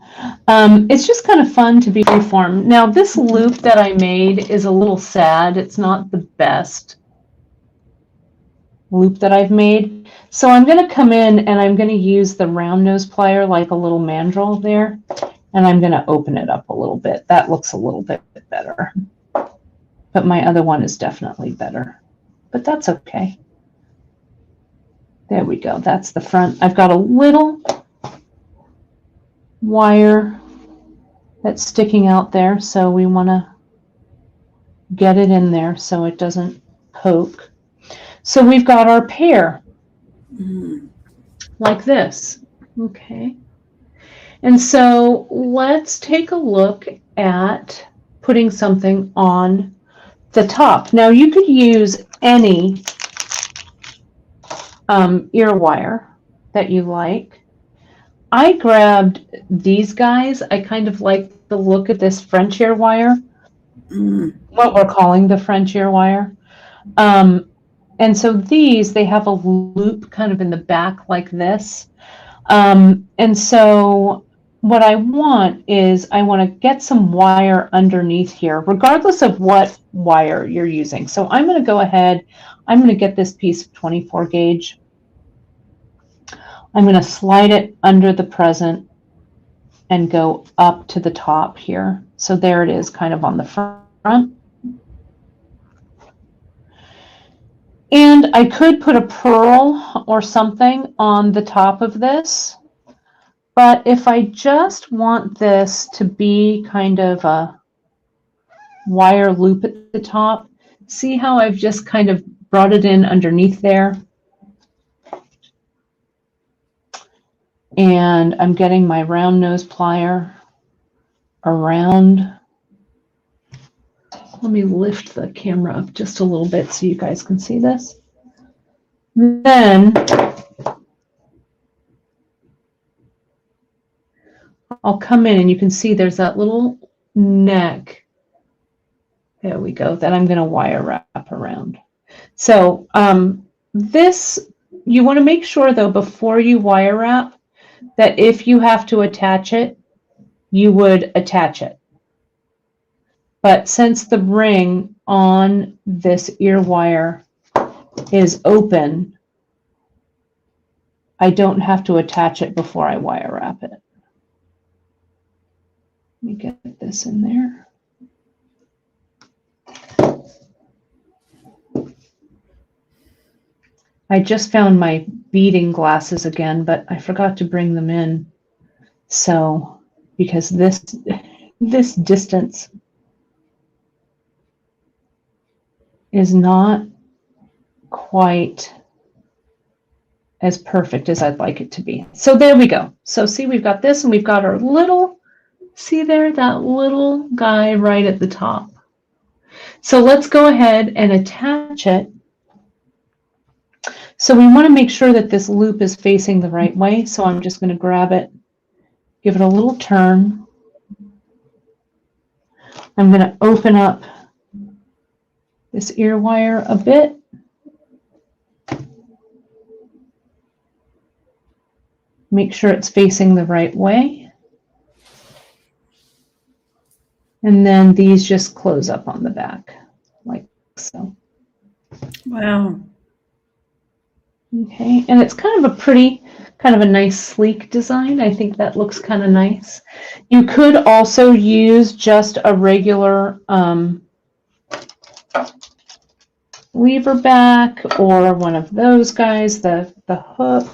It's just kind of fun to be freeform. Now, this loop that I made is a little sad. It's not the best loop that I've made. So I'm going to come in and I'm going to use the round nose plier like a little mandrel there. And I'm going to open it up a little bit. That looks a little bit better. But my other one is definitely better. But that's okay. There we go. That's the front. I've got a little wire that's sticking out there. So we want to get it in there so it doesn't poke. So we've got our pair like this. Okay. And so let's take a look at putting something on the top. Now you could use any ear wire that you like. I grabbed these guys. I kind of like the look of this French ear wire, what we're calling the French ear wire. And so these, they have a loop kind of in the back like this. And so what I want is I want to get some wire underneath here, regardless of what wire you're using. So I'm going to go ahead, I'm going to get this piece of 24 gauge. I'm going to slide it under the present and go up to the top here. So there it is kind of on the front. And I could put a pearl or something on the top of this. But if I just want this to be kind of a wire loop at the top, see how I've just kind of brought it in underneath there? And I'm getting my round nose plier around. Let me lift the camera up just a little bit so you guys can see this. Then I'll come in and you can see there's that little neck. There we go, that I'm going to wire wrap around. So this, you want to make sure though, before you wire wrap, that if you have to attach it, you would attach it. But since the ring on this ear wire is open, I don't have to attach it before I wire wrap it. Let me get this in there. I just found my beading glasses again, but I forgot to bring them in. So, because this distance is not quite as perfect as I'd like it to be. So there we go. So see, we've got this and we've got our little, see there, that little guy right at the top. So let's go ahead and attach it. So we want to make sure that this loop is facing the right way. So I'm just going to grab it, give it a little turn. I'm going to open up this ear wire a bit. Make sure it's facing the right way. And then these just close up on the back, like so. Wow. Okay, and it's kind of a pretty, kind of a nice sleek design. I think that looks kind of nice. You could also use just a regular lever back or one of those guys, the hook.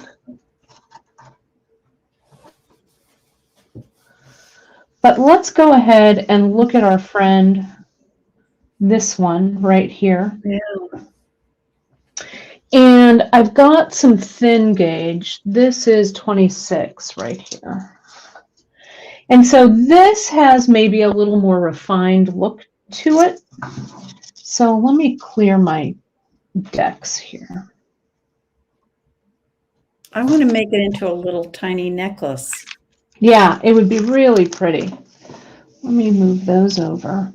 But let's go ahead and look at our friend, this one right here. Yeah. And I've got some thin gauge. This is 26 right here. And so this has maybe a little more refined look to it. So let me clear my decks here. I want to make it into a little tiny necklace. Yeah, it would be really pretty. Let me move those over.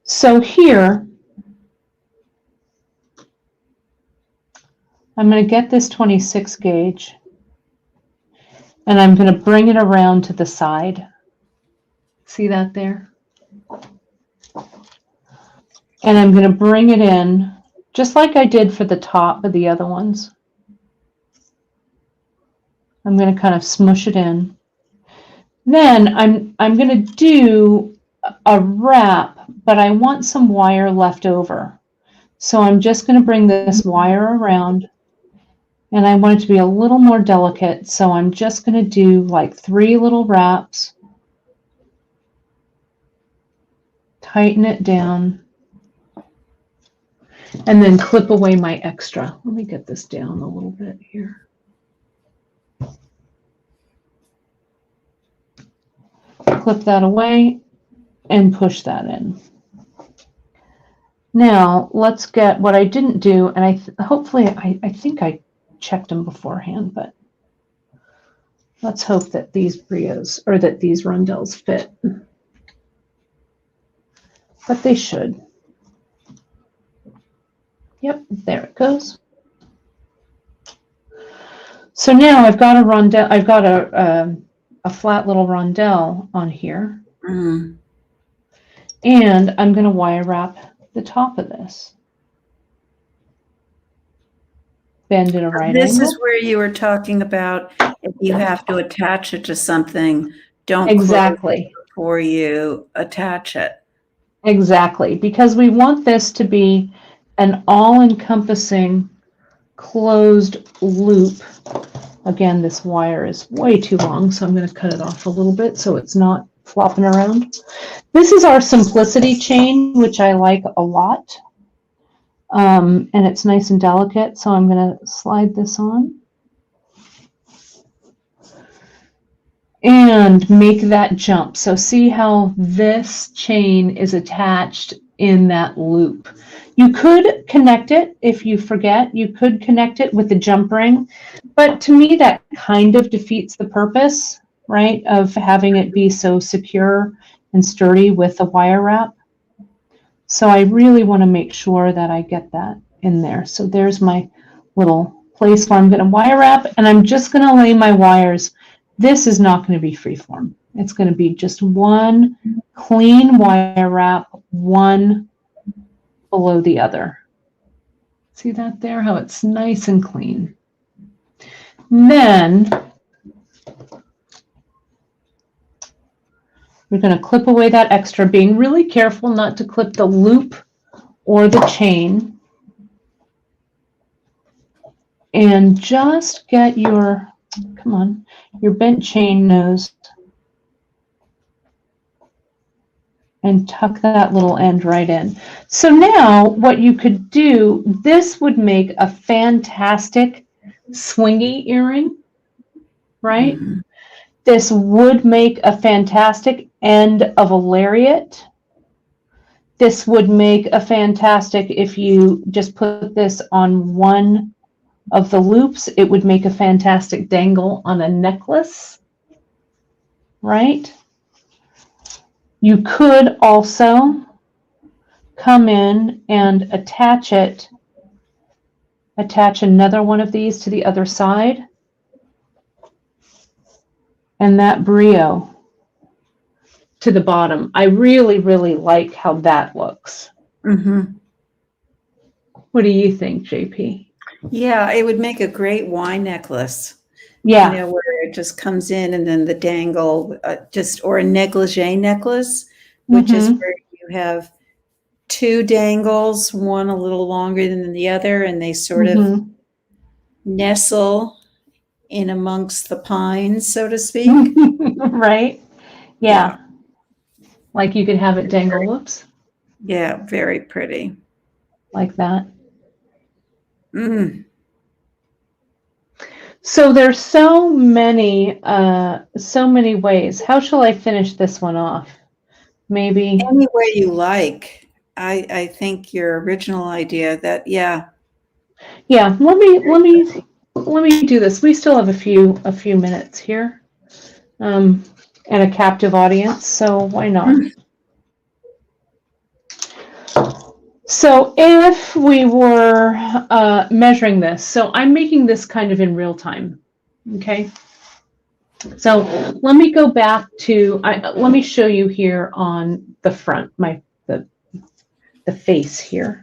So here, I'm going to get this 26 gauge and I'm going to bring it around to the side. See that there? And I'm going to bring it in just like I did for the top of the other ones. I'm going to kind of smush it in. Then I'm going to do a wrap, but I want some wire left over. So I'm just going to bring this wire around, and I want it to be a little more delicate. So I'm just going to do like 3 little wraps, tighten it down, and then clip away my extra. Let me get this down a little bit here. Clip that away and push that in. Now let's get what I didn't do, and I think I checked them beforehand, but let's hope that these brios or that these rondelles fit. But they should. Yep, there it goes. So now I've got a rondelle. I've got a flat little rondelle on here. And I'm going to wire wrap the top of this. Bend it a right angle. This is where you were talking about if you have to attach it to something, don't exactly close it before you attach it. Exactly, because we want this to be an all-encompassing closed loop. Again, this wire is way too long, so I'm going to cut it off a little bit so it's not flopping around. This is our simplicity chain, which I like a lot. And it's nice and delicate, so I'm going to slide this on. And make that jump. So see how this chain is attached in that loop. You could connect it if you forget. You could connect it with the jump ring, but to me that kind of defeats the purpose, right, of having it be so secure and sturdy with the wire wrap. So I really want to make sure that I get that in there. So there's my little place where I'm going to wire wrap, and I'm just going to lay my wires. This is not going to be freeform. It's going to be just one clean wire wrap, one below the other. See that there, how it's nice and clean. And then we're going to clip away that extra, being really careful not to clip the loop or the chain. And just get your, come on, your bent chain nose and tuck that little end right in. So now what you could do, this would make a fantastic swingy earring, right? Mm-hmm. This would make a fantastic end of a lariat. This would make a fantastic, if you just put this on one of the loops, it would make a fantastic dangle on a necklace, right? You could also come in and attach another one of these to the other side, and that brio to the bottom. I really, really like how that looks. Mm-hmm. What do you think, JP? Yeah, it would make a great wine necklace. Yeah. You know, where it just comes in and then the dangle, or a negligee necklace, which is where you have two dangles, one a little longer than the other, and they sort of nestle in amongst the pines, so to speak. Right? Yeah. Like you could have it dangle, whoops. Yeah, very pretty. Like that. Mm. So there's so many ways. How shall I finish this one off? Maybe Any way you like. I think your original idea that, yeah. Yeah, let me do this. We still have a few minutes here. And a captive audience, so why not? So if we were measuring this, so I'm making this kind of in real time, okay? So let me go back to, let me show you here on the front, the face here.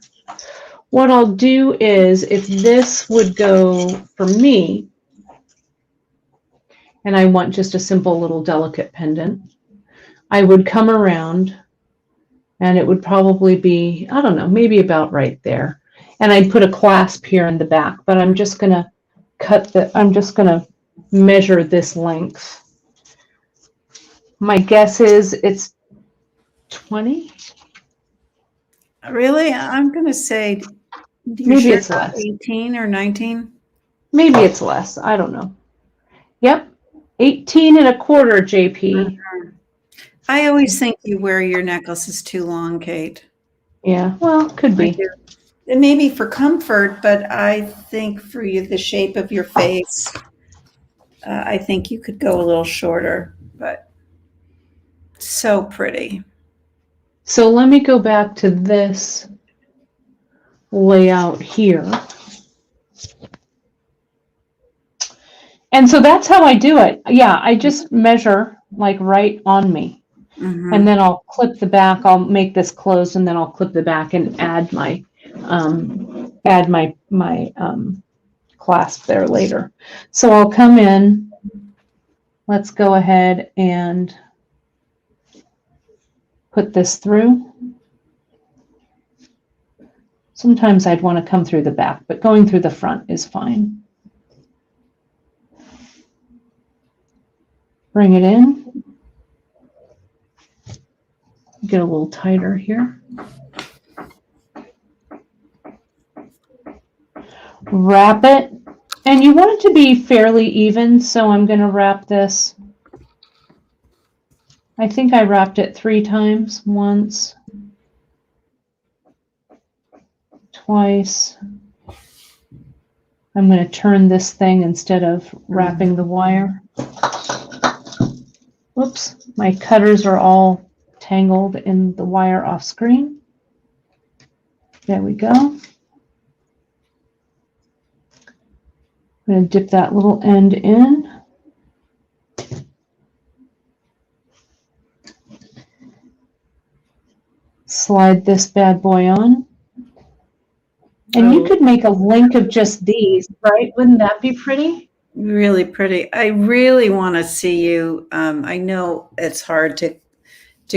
What I'll do is, if this would go for me, and I want just a simple little delicate pendant, I would come around, and it would probably be, I don't know, maybe about right there. And I'd put a clasp here in the back, but I'm just gonna I'm just gonna measure this length. My guess is it's 20. Really? I'm going to say, Maybe it's less. 18 or 19? Maybe it's less. I don't know. Yep. 18 and a quarter, JP. I always think you wear your necklaces too long, Kate. Yeah, well, could be. It may be for comfort, but I think for you, the shape of your face, I think you could go a little shorter, but so pretty. So let me go back to this layout here. And so that's how I do it. Yeah, I just measure like right on me. Mm-hmm. And then I'll clip the back. I'll make this closed, and then I'll clip the back and add my clasp there later. So I'll come in. Let's go ahead and put this through. Sometimes I'd want to come through the back, but going through the front is fine. Bring it in. Get a little tighter here. Wrap it. And you want it to be fairly even, so I'm going to wrap this. I think I wrapped it 3 times. Once, twice. I'm going to turn this thing instead of wrapping the wire. Whoops, my cutters are all tangled in the wire off screen. There we go. I'm going to dip that little end in. Slide this bad boy on. And you could make a link of just these, right? Wouldn't that be pretty? Really pretty. I really want to see you. I know it's hard to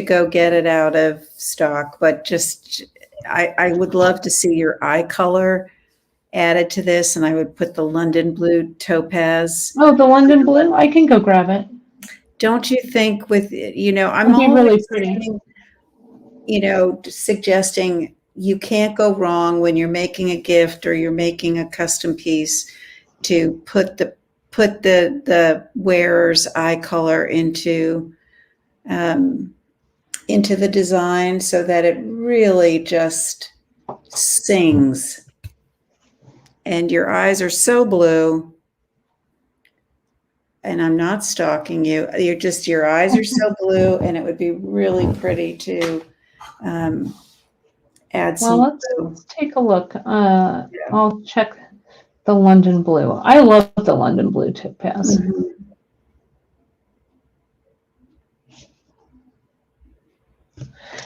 go get it out of stock, but just I would love to see your eye color added to this, and I would put the London blue topaz. Oh, the London blue? I can go grab it. Don't you think with, I'm always really pretty. Suggesting you can't go wrong when you're making a gift or you're making a custom piece to put the wearer's eye color into into the design so that it really just sings. And your eyes are so blue. And I'm not stalking you. Your eyes are so blue, and it would be really pretty to add some Well, blue. let's take a look. I'll check the London blue. I love the London blue topaz. Mhm.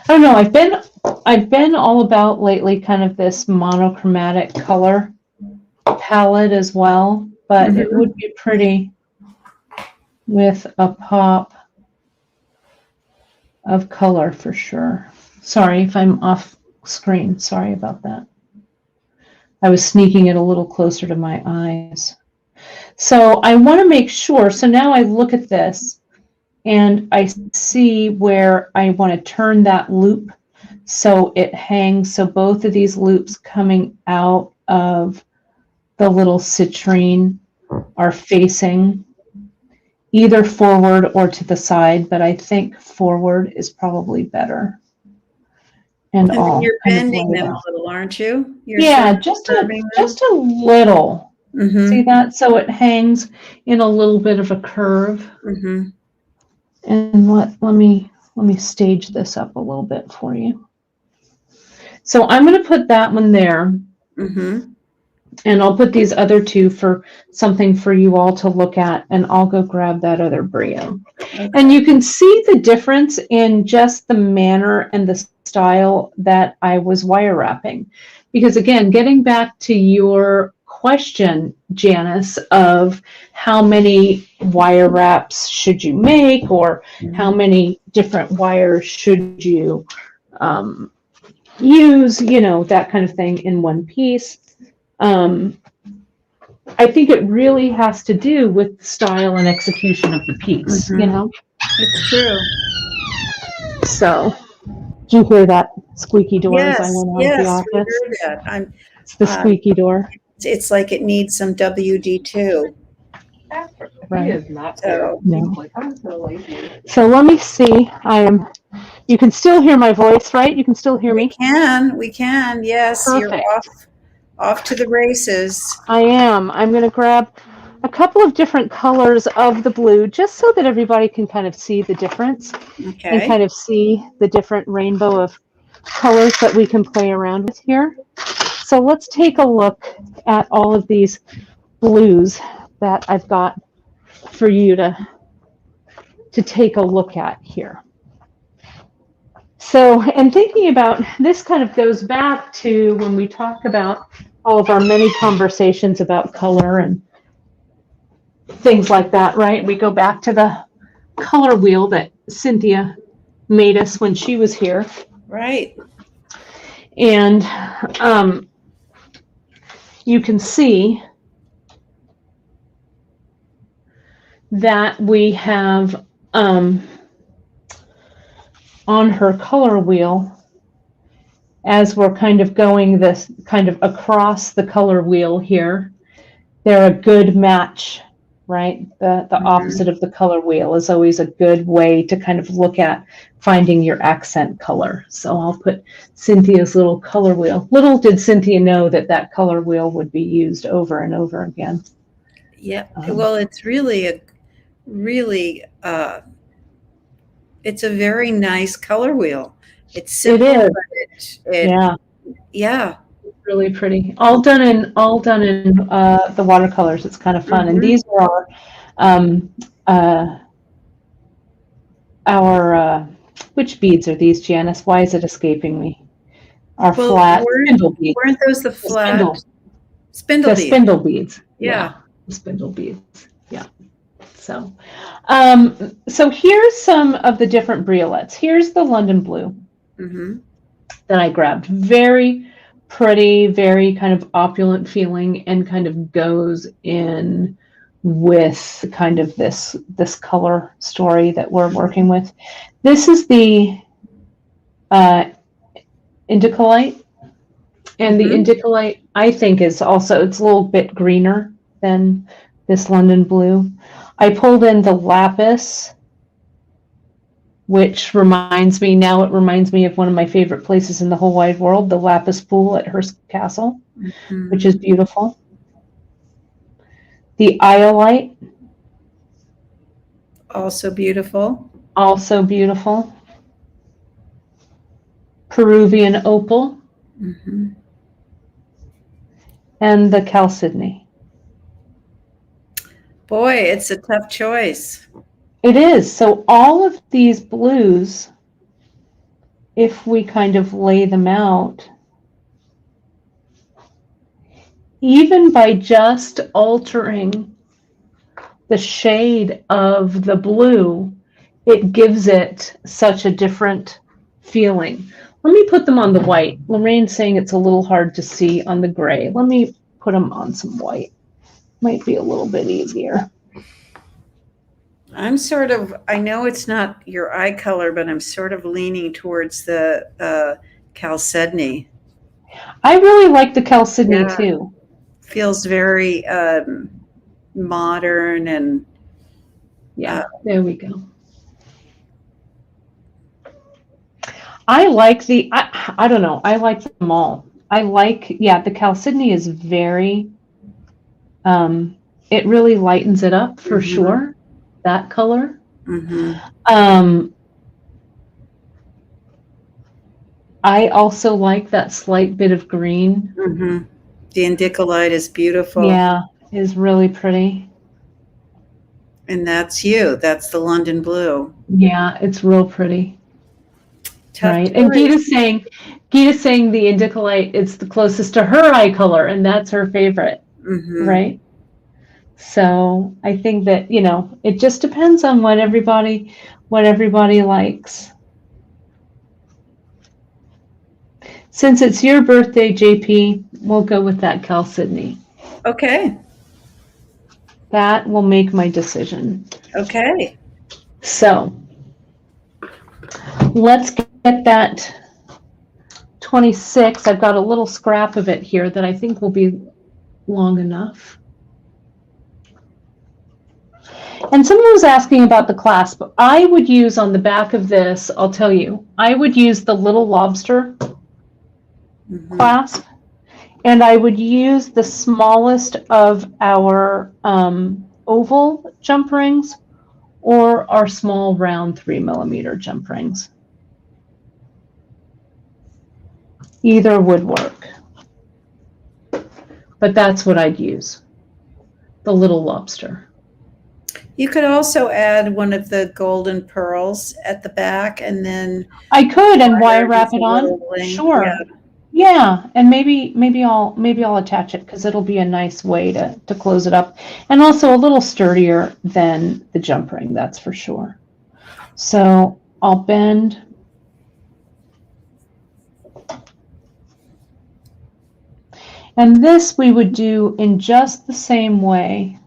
I don't know. I've been all about lately kind of this monochromatic color palette as well, but it would be pretty with a pop of color for sure. Sorry if I'm off screen. Sorry about that. I was sneaking it a little closer to my eyes. So I want to make sure. So now I look at this and I see where I want to turn that loop so it hangs. So both of these loops coming out of the little citrine are facing either forward or to the side, but I think forward is probably better. And all you're kind of bending laid them a out. little, aren't you? You're Yeah, sort of just curving a little. them. See that? So it hangs in a little bit of a curve. Mm-hmm. And let me stage this up a little bit for you. So I'm going to put that one there. Mm-hmm. And I'll put these other two for something for you all to look at, and I'll go grab that other brio. Okay. And you can see the difference in just the manner and the style that I was wire wrapping. Because again, getting back to your question, Janice, of how many wire wraps should you make, or how many different wires should you use, you know, that kind of thing in one piece. I think it really has to do with the style and execution of the piece, you know? It's true. So, did you hear that squeaky door as I went out of the Yes, we office? heard that. It's the squeaky door. It's like it needs some WD-2. Right. So, No. So let me see. You can still hear my voice, right? You can still hear me? we can, yes. Perfect. You're off to the races. I am. I'm going to grab a couple of different colors of the blue just so that everybody can kind of see the difference and kind of see the different rainbow of colors that we can play around with here. So let's take a look at all of these blues that I've got for you to take a look at here. So, and thinking about this kind of goes back to when we talk about all of our many conversations about color and things like that, right? We go back to the color wheel that Cynthia made us when she was here. Right. And you can see that we have on her color wheel, as we're kind of going this kind of across the color wheel here, they're a good match, right? The opposite of the color wheel is always a good way to kind of look at finding your accent color. So I'll put Cynthia's little color wheel. Little did Cynthia know that that color wheel would be used over and over again. Yeah. Well, it's really it's a very nice color wheel. It's simple, but yeah. Really pretty. All done in the watercolors. It's kind of fun. And these are our which beads are these, Janice? Why is it escaping me? Our flat spindle beads. Weren't those the flat spindle beads? Spindle beads. Yeah. The spindle beads. Yeah. So so here's some of the different briolets. Here's the London blue that I grabbed. Very pretty, very kind of opulent feeling, and kind of goes in with kind of this color story that we're working with. This is the indicolite, and the indicolite I think is also, it's a little bit greener than this London blue. I pulled in the lapis which reminds me of one of my favorite places in the whole wide world, the Lapis Pool at Hearst Castle, which is beautiful. The Iolite, Also beautiful. also beautiful. Peruvian Opal, and the Chalcedony. Boy, it's a tough choice. It is. So all of these blues, if we kind of lay them out, even by just altering the shade of the blue, it gives it such a different feeling. Let me put them on the white. Lorraine's saying it's a little hard to see on the gray. Let me put them on some white. Might be a little bit easier. I'm sort of, I know it's not your eye color, but I'm sort of leaning towards the Chalcedony. I really like the Chalcedony too. Feels very modern and there we go. I like I don't know, I like them all. I like, the Chalcedony is very, it really lightens it up for sure, that color. I also like that slight bit of green. The indicolite is beautiful. Yeah, is really pretty. And that's you. That's the London blue. Yeah, it's real pretty. Tough right. choice. And Gita's saying the indicolite, it's the closest to her eye color, and that's her favorite. Right. So I think that, it just depends on what everybody likes. Since it's your birthday, JP, we'll go with that Chalcedony. Okay. That will make my decision. Okay. So let's get that 26. I've got a little scrap of it here that I think will be long enough. And someone was asking about the clasp. I would use on the back of this, I'll tell you, I would use the little lobster clasp, and I would use the smallest of our oval jump rings or our small round 3mm jump rings. Either would work, but that's what I'd use, the little lobster. You could also add one of the golden pearls at the back, and then I could, and wire wrap it on. Sure. Yeah, and maybe I'll attach it because it'll be a nice way to close it up, and also a little sturdier than the jump ring, that's for sure. So I'll bend. And this we would do in just the same way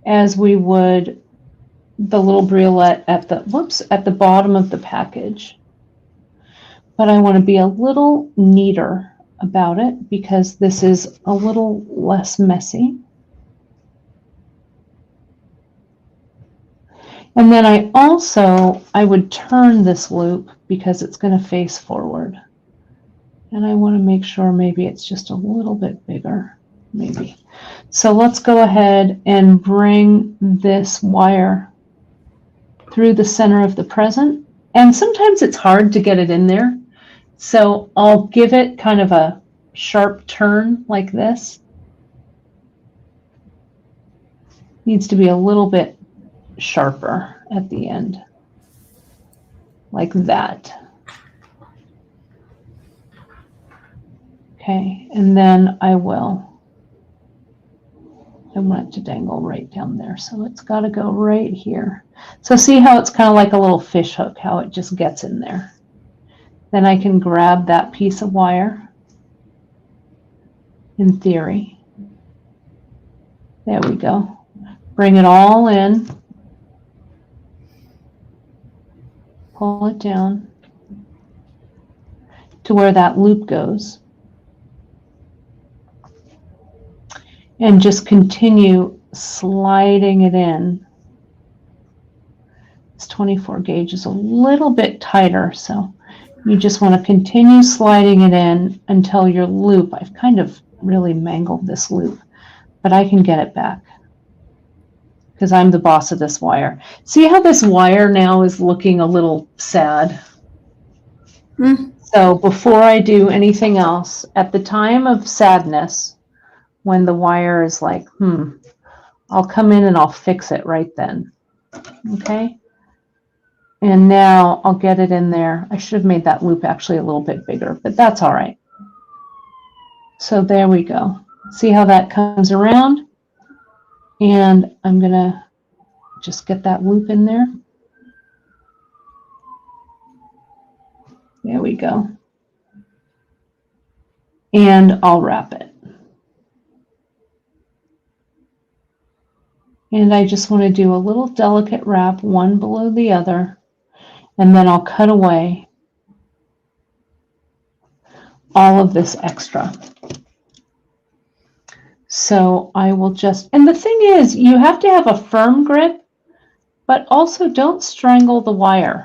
as we would the little briolet at the bottom of the package. But I want to be a little neater about it because this is a little less messy. And then I would turn this loop because it's going to face forward. And I want to make sure maybe it's just a little bit bigger, maybe. So let's go ahead and bring this wire through the center of the present. And sometimes it's hard to get it in there. So I'll give it kind of a sharp turn like this. Needs to be a little bit sharper at the end, like that. Okay, and then I want it to dangle right down there. So it's got to go right here. So see how it's kind of like a little fish hook, how it just gets in there. Then I can grab that piece of wire, in theory. There we go. Bring it all in. Pull it down to where that loop goes. And just continue sliding it in this 24 gauge is a little bit tighter, so you just want to continue sliding it in until your loop, I've kind of really mangled this loop, but I can get it back because I'm the boss of this wire. See how this wire now is looking a little sad? So before I do anything else, at the time of sadness, when the wire is like, I'll come in and I'll fix it right then. Okay? And now I'll get it in there. I should have made that loop actually a little bit bigger, but that's all right. So there we go. See how that comes around? And I'm going to just get that loop in there. There we go. And I'll wrap it. And I just want to do a little delicate wrap, one below the other, and then I'll cut away all of this extra. So I will just, and the thing is, you have to have a firm grip, but also don't strangle the wire,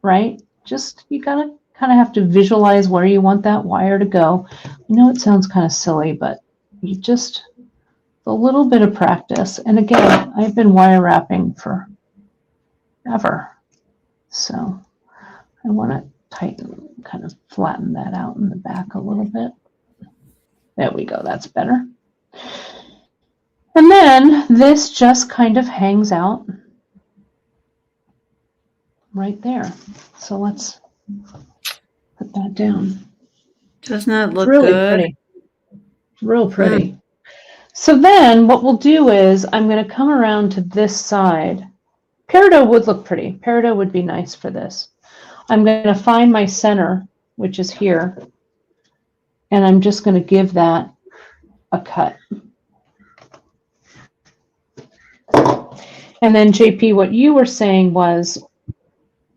right? Just, you gotta kind of have to visualize where you want that wire to go. I know it sounds kind of silly, but you just, a little bit of practice. And again, I've been wire wrapping forever. So I want to tighten, kind of flatten that out in the back a little bit. There we go, that's better. And then this just kind of hangs out right there. So let's put that down. Doesn't that look really good? Pretty. Real pretty. So then what we'll do is I'm going to come around to this side. Peridot would look pretty. Peridot would be nice for this. I'm going to find my center, which is here, and I'm just going to give that a cut. And then JP, what you were saying was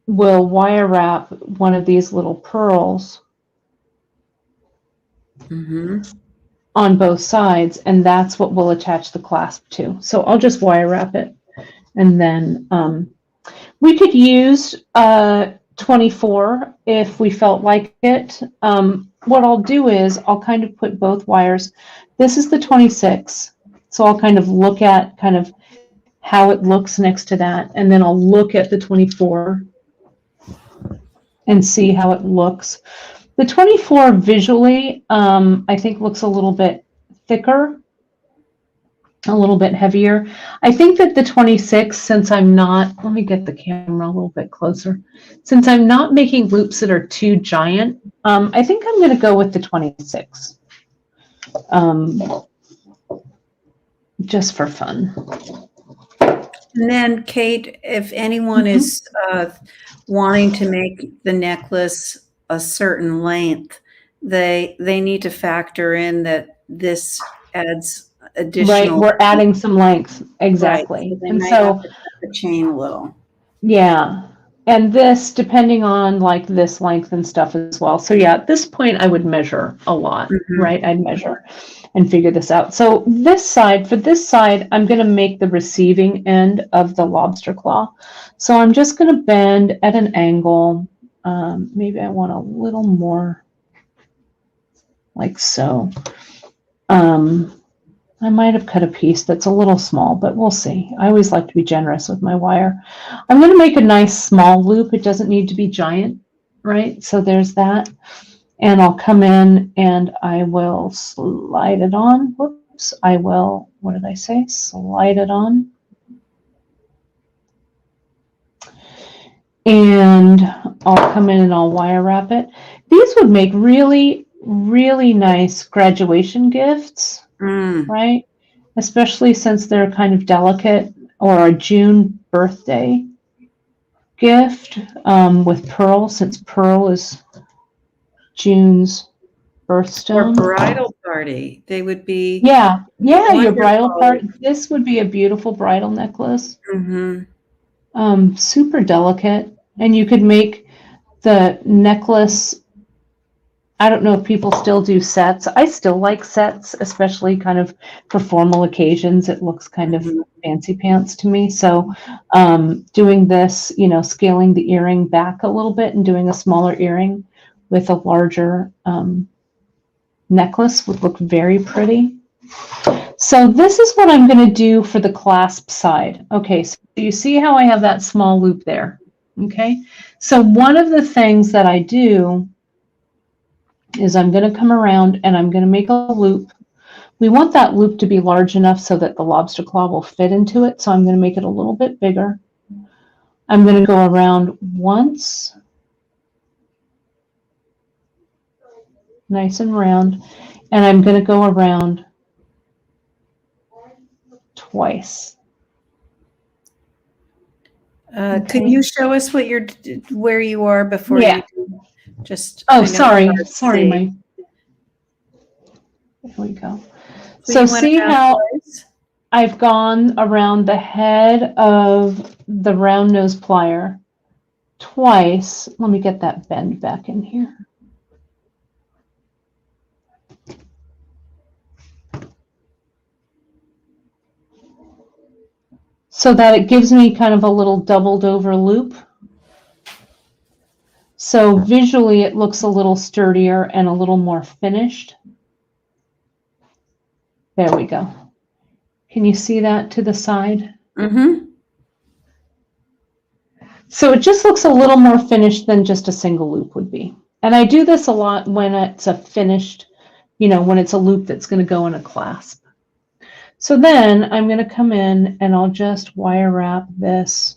we'll wire wrap one of these little pearls on both sides, and that's what we'll attach the clasp to. So I'll just wire wrap it, and then we could use 24 if we felt like it. What I'll do is I'll kind of put both wires. This is the 26, so I'll kind of look at kind of how it looks next to that, and then I'll look at the 24 and see how it looks. The 24 visually, I think looks a little bit thicker, a little bit heavier. I think that the 26, since I'm not, let me get the camera a little bit closer. Since I'm not making loops that are too giant, I think I'm going to go with the 26. Just for fun. And then, Kate, if anyone is wanting to make the necklace a certain length, they need to factor in that this adds additional. Right, we're adding some length, exactly. Right, so they and might so have to cut the chain a little. Yeah, and this depending on like this length and stuff as well. So yeah, at this point I would measure a lot, right? I'd measure and figure this out. So this side, for this side, I'm going to make the receiving end of the lobster claw. So I'm just going to bend at an angle. Maybe I want a little more like so. I might have cut a piece that's a little small, but we'll see. I always like to be generous with my wire. I'm going to make a nice small loop. It doesn't need to be giant, right? So there's that. And I'll come in and I will slide it on. Whoops. I will, what did I say? Slide it on. And I'll come in and I'll wire wrap it. These would make really, really nice graduation gifts. Right? Especially since they're kind of delicate, or a June birthday gift with pearl, since pearl is June's birthstone. Or bridal party. They would be. Yeah, wonderful. Your bridal party. This would be a beautiful bridal necklace. Super delicate. And you could make the necklace I don't know if people still do sets. I still like sets, especially kind of for formal occasions. It looks kind of fancy pants to me. So doing this, scaling the earring back a little bit and doing a smaller earring with a larger necklace would look very pretty. So this is what I'm going to do for the clasp side. Okay, so you see how I have that small loop there? Okay, so one of the things that I do is I'm going to come around and I'm going to make a loop. We want that loop to be large enough so that the lobster claw will fit into it. So I'm going to make it a little bit bigger. I'm going to go around once, nice and round, and I'm going to go around twice. Okay. Could you show us where you are before you just? Oh, sorry, Mike. There we go. So see how I've gone around the head of the round nose plier twice. Let me get that bend back in here. So that it gives me kind of a little doubled over loop. So visually it looks a little sturdier and a little more finished. There we go. Can you see that to the side? Mm-hmm. So it just looks a little more finished than just a single loop would be. And I do this a lot when it's a finished, when it's a loop that's going to go in a clasp. So then I'm going to come in and I'll just wire wrap this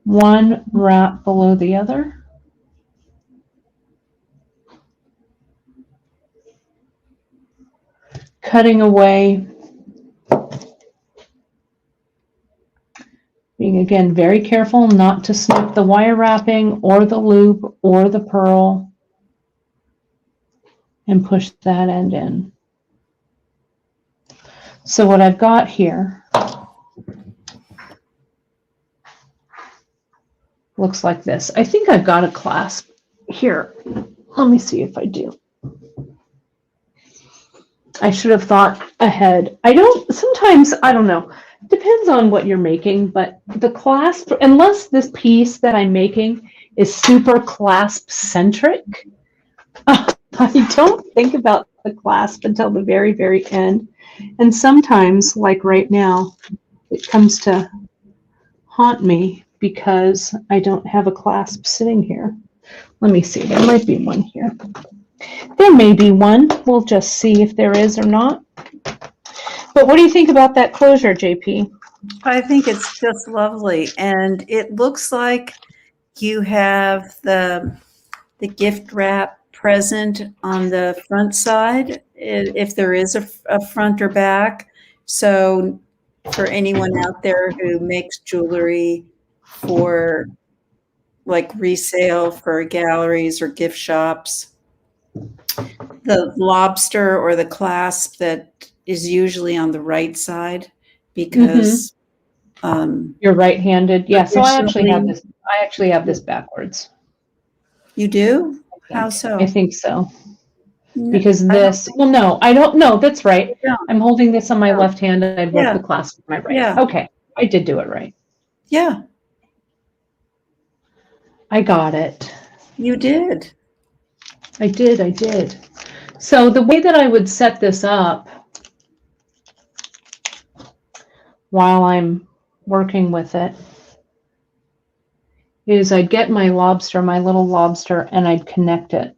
one wrap below the other. Cutting away, being again very careful not to snip the wire wrapping or the loop or the pearl, and push that end in. So what I've got here looks like this. I think I've got a clasp here. Let me see if I do. I should have thought ahead. Sometimes, I don't know. Depends on what you're making, but the clasp, unless this piece that I'm making is super clasp centric, I don't think about the clasp until the very, very end. And sometimes, like right now, it comes to haunt me because I don't have a clasp sitting here. Let me see. There might be one here. There may be one. We'll just see if there is or not. But what do you think about that closure, JP? I think it's just lovely. And it looks like you have the gift wrap present on the front side, if there is a front or back. So for anyone out there who makes jewelry for like resale for galleries or gift shops, the lobster or the clasp that is usually on the right side because you're right-handed. Yeah, so I actually have this backwards. You do? How so? I think so. Because this, well, no, I don't know. That's right. I'm holding this on my left hand and I'd work the clasp with my right. Yeah. Okay, I did do it right. Yeah. I got it. You did. I did. So the way that I would set this up while I'm working with it is I'd get my little lobster, and I'd connect it.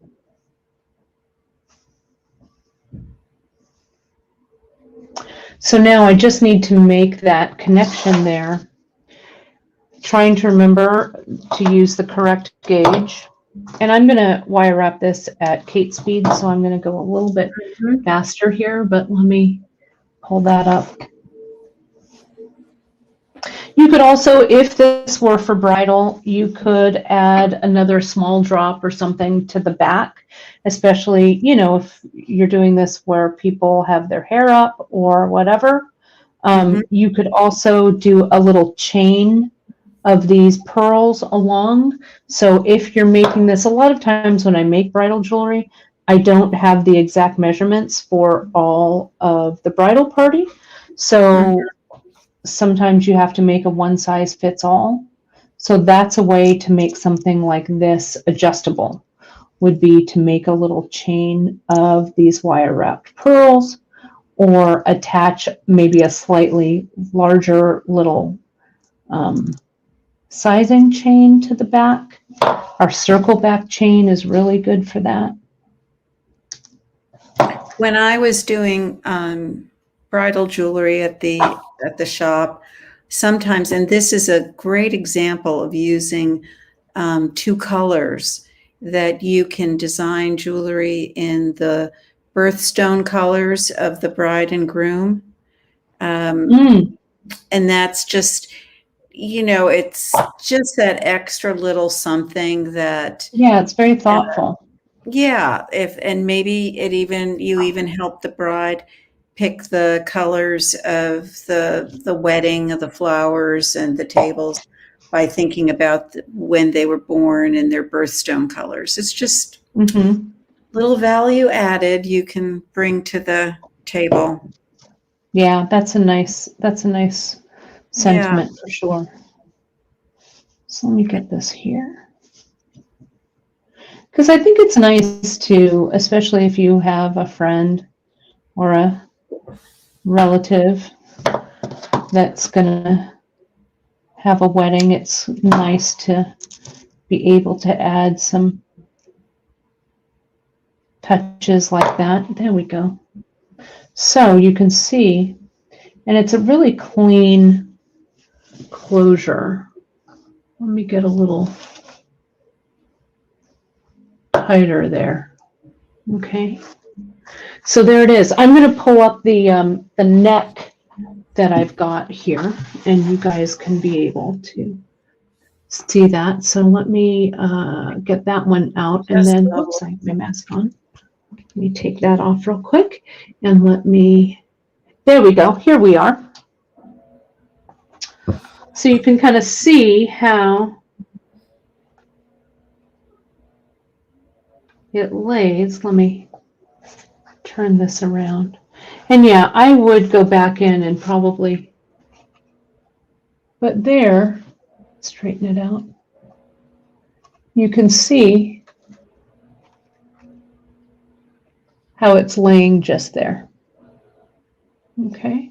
So now I just need to make that connection there. Trying to remember to use the correct gauge. And I'm going to wire wrap this at Kate speed, so I'm going to go a little bit faster here, but let me pull that up. You could also, if this were for bridal, you could add another small drop or something to the back, especially, if you're doing this where people have their hair up or whatever. You could also do a little chain of these pearls along. So if you're making this, a lot of times when I make bridal jewelry, I don't have the exact measurements for all of the bridal party. So sometimes you have to make a one size fits all. So that's a way to make something like this adjustable, would be to make a little chain of these wire wrapped pearls, or attach maybe a slightly larger little sizing chain to the back. Our circle back chain is really good for that. When I was doing bridal jewelry at the shop, sometimes, and this is a great example of using two colors, that you can design jewelry in the birthstone colors of the bride and groom. And that's just, it's just that extra little something that. Yeah, it's very thoughtful. Yeah, and maybe you even help the bride pick the colors of the wedding, of the flowers and the tables by thinking about when they were born and their birthstone colors. It's just little value added you can bring to the table. Yeah, that's a nice sentiment for sure. So let me get this here. Because I think it's nice to, especially if you have a friend or a relative that's gonna have a wedding, it's nice to be able to add some touches like that. There we go. So you can see, and it's a really clean closure. Let me get a little tighter there. Okay. So there it is. I'm going to pull up the neck that I've got here, and you guys can be able to see that. So let me get that one out, and then, oops, I have my mask on. Let me take that off real quick, and there we go. Here we are. So you can kind of see how it lays. Let me turn this around. And yeah, I would go back in and probably, but there, straighten it out. You can see how it's laying just there. Okay.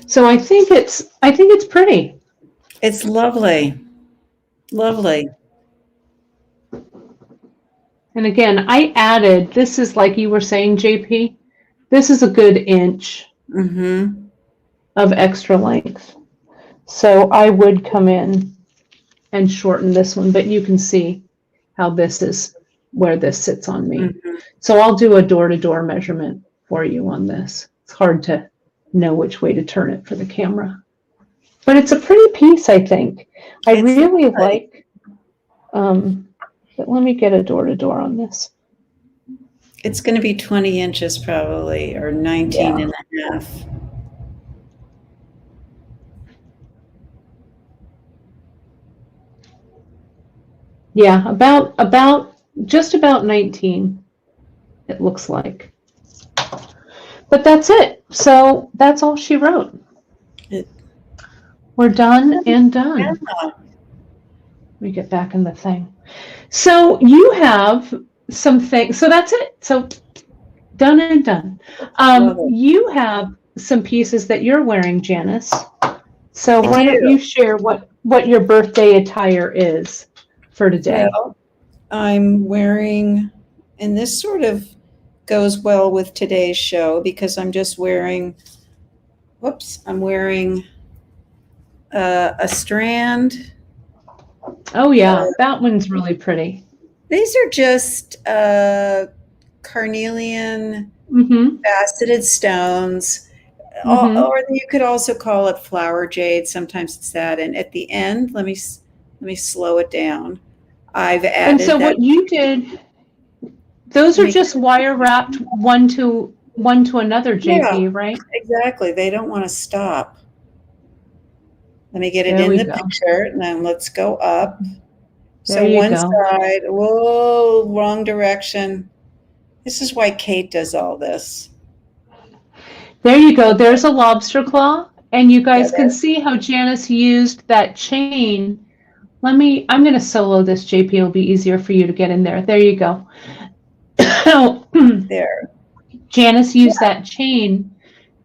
So I think it's pretty. It's lovely. Lovely. And again, I added, this is like you were saying, JP, this is a good inch of extra length. So I would come in and shorten this one, but you can see how this is where this sits on me. So I'll do a door-to-door measurement for you on this. It's hard to know which way to turn it for the camera. But it's a pretty piece, I think. I really like, but let me get a door-to-door on this. It's going to be 20 inches probably, or 19 and a half. Yeah, just about 19, it looks like. But that's it. So that's all she wrote. We're done and done. Yeah. Let me get back in the thing. So you have some things. So that's it. So done and done. You have some pieces that you're wearing, Janice. So why don't you share what your birthday attire is for today? Well, I'm wearing, and this sort of goes well with today's show because I'm just wearing, I'm wearing a strand. Oh yeah, that one's really pretty. These are just carnelian faceted stones, or you could also call it flower jade. Sometimes it's that. And at the end, let me slow it down. I've added. And so what you did, those are just wire wrapped one to another, JP, right? Exactly. They don't want to stop. Let me get it There in we the go. picture, and then let's go up. There So you one go. side, whoa, wrong direction. This is why Kate does all this. There you go. There's a lobster claw. And you guys Yeah, can see how Janice used that chain. I'm going to solo this, JP. It'll be easier for you to get in there. There you go. there. Janice used that chain,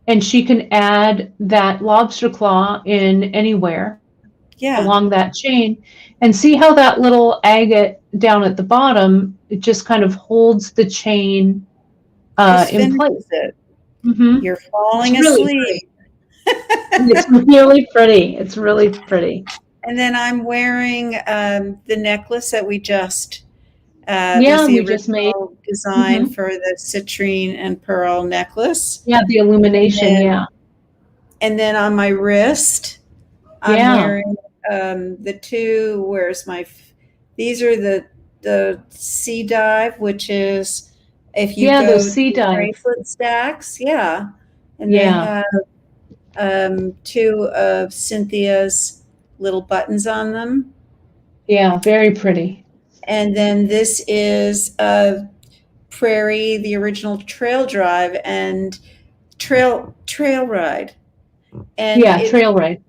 and she can add that lobster claw in anywhere Yeah. along that chain. And see how that little agate down at the bottom, it just kind of holds the chain Just in place. finishes it. Mm-hmm. You're falling It's really asleep. It's really pretty. It's really pretty. And then I'm wearing the necklace that we just Yeah, was the we just made. original design Mhm. for the citrine and pearl necklace. Yeah, the illumination. Yeah. And then on my wrist, I'm Yeah. wearing the two. These are the sea dive, which is if you Yeah, go those sea to dives. bracelet stacks. Yeah, and they Yeah. have two of Cynthia's little buttons on them. Yeah, very pretty. And then this is Prairie, the original trail drive and trail ride. And Yeah, trail ride.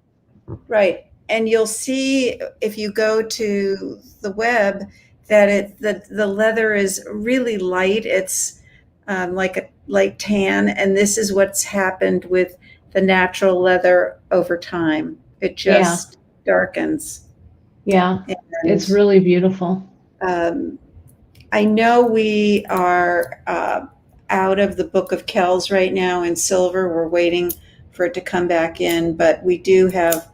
right. And you'll see if you go to the web that the leather is really light. It's like a light tan, and this is what's happened with the natural leather over time. It just darkens. Yeah, And, it's really beautiful. I know we are out of the Book of Kells right now in silver. We're waiting for it to come back in, but we do have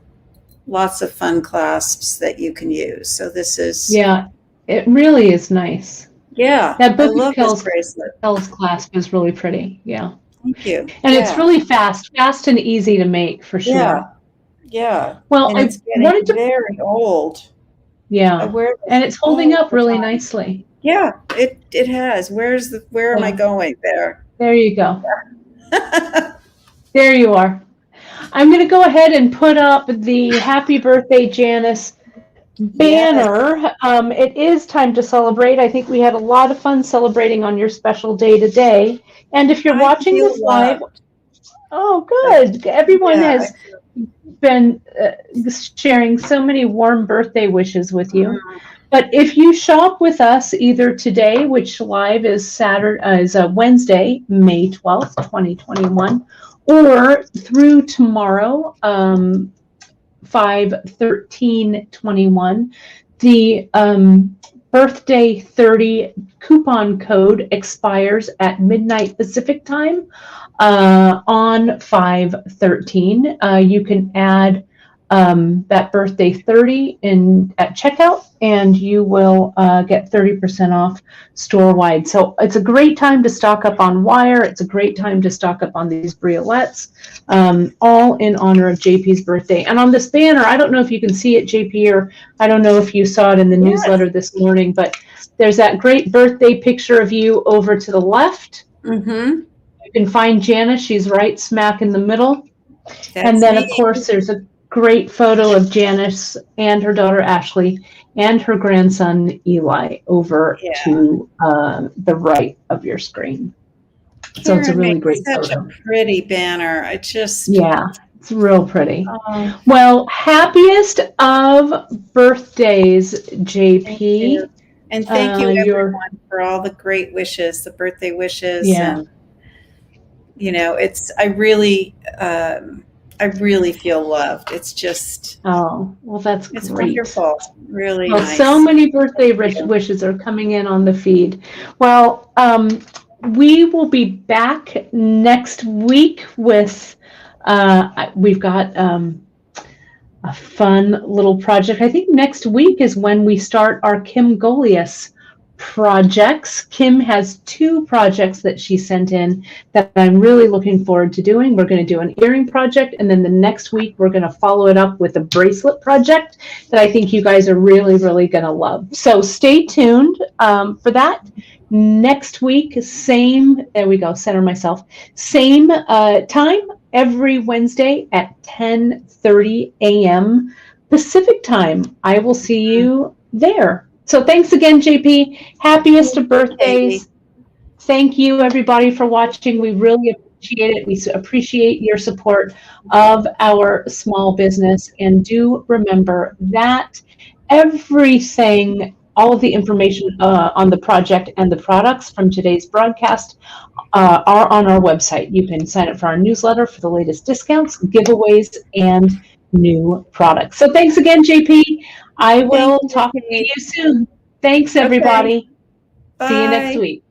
lots of fun clasps that you can use. So this is it really is nice. Yeah, That I Book love of Kells this bracelet. clasp is really pretty. Yeah. Thank you. And it's really fast and easy to make for sure. Yeah. Well, and it's getting very old. Yeah. And it's holding up really nicely. Yeah, it has. Where am I going there? There you go. There you are. I'm going to go ahead and put up the Happy Birthday, Janice banner. Yes. It is time to celebrate. I think we had a lot of fun celebrating on your special day today. And if you're watching this live, oh, good. Everyone has been sharing so many warm birthday wishes with you. But if you shop with us either today, which live is Wednesday, May 12th, 2021, or through tomorrow, 5/13/21, the birthday 30 coupon code expires at midnight Pacific time on 5/13. You can add that birthday 30 at checkout, and you will get 30% off store-wide. So it's a great time to stock up on wire. It's a great time to stock up on these briolets, all in honor of JP's birthday. And on this banner, I don't know if you can see it, JP, or I don't know if you saw it in the newsletter this morning, but there's that great birthday picture of you over to the left. Mm-hmm. You can find Janice. She's right smack in the middle. And then, of course, there's a great photo of Janice and her daughter Ashley and her grandson Eli over to the right of your screen. So it's a really great photo. Such a pretty banner. It's real pretty. Well, happiest of birthdays, JP. And thank you everyone for all the great wishes, the birthday wishes. And I really feel loved. It's just that's it's great. Wonderful, really nice. So many birthday wishes are coming in on the feed. Well, we will be back next week with we've got a fun little project. I think next week is when we start our Kim Golias projects. Kim has 2 projects that she sent in that I'm really looking forward to doing. We're going to do an earring project, and then the next week we're going to follow it up with a bracelet project that I think you guys are really, really going to love. So stay tuned for that. Next week, there we go, center myself, same time every Wednesday at 10:30 a.m. Pacific time. I will see you there. So thanks again, JP. Happiest of birthdays. Thank you, everybody, for watching. We really appreciate it. We appreciate your support of our small business. And do remember that everything, all of the information on the project and the products from today's broadcast are on our website. You can sign up for our newsletter for the latest discounts, giveaways, and new products. So thanks again, JP. I will talk to you soon. Thanks, everybody. Okay. See you next week.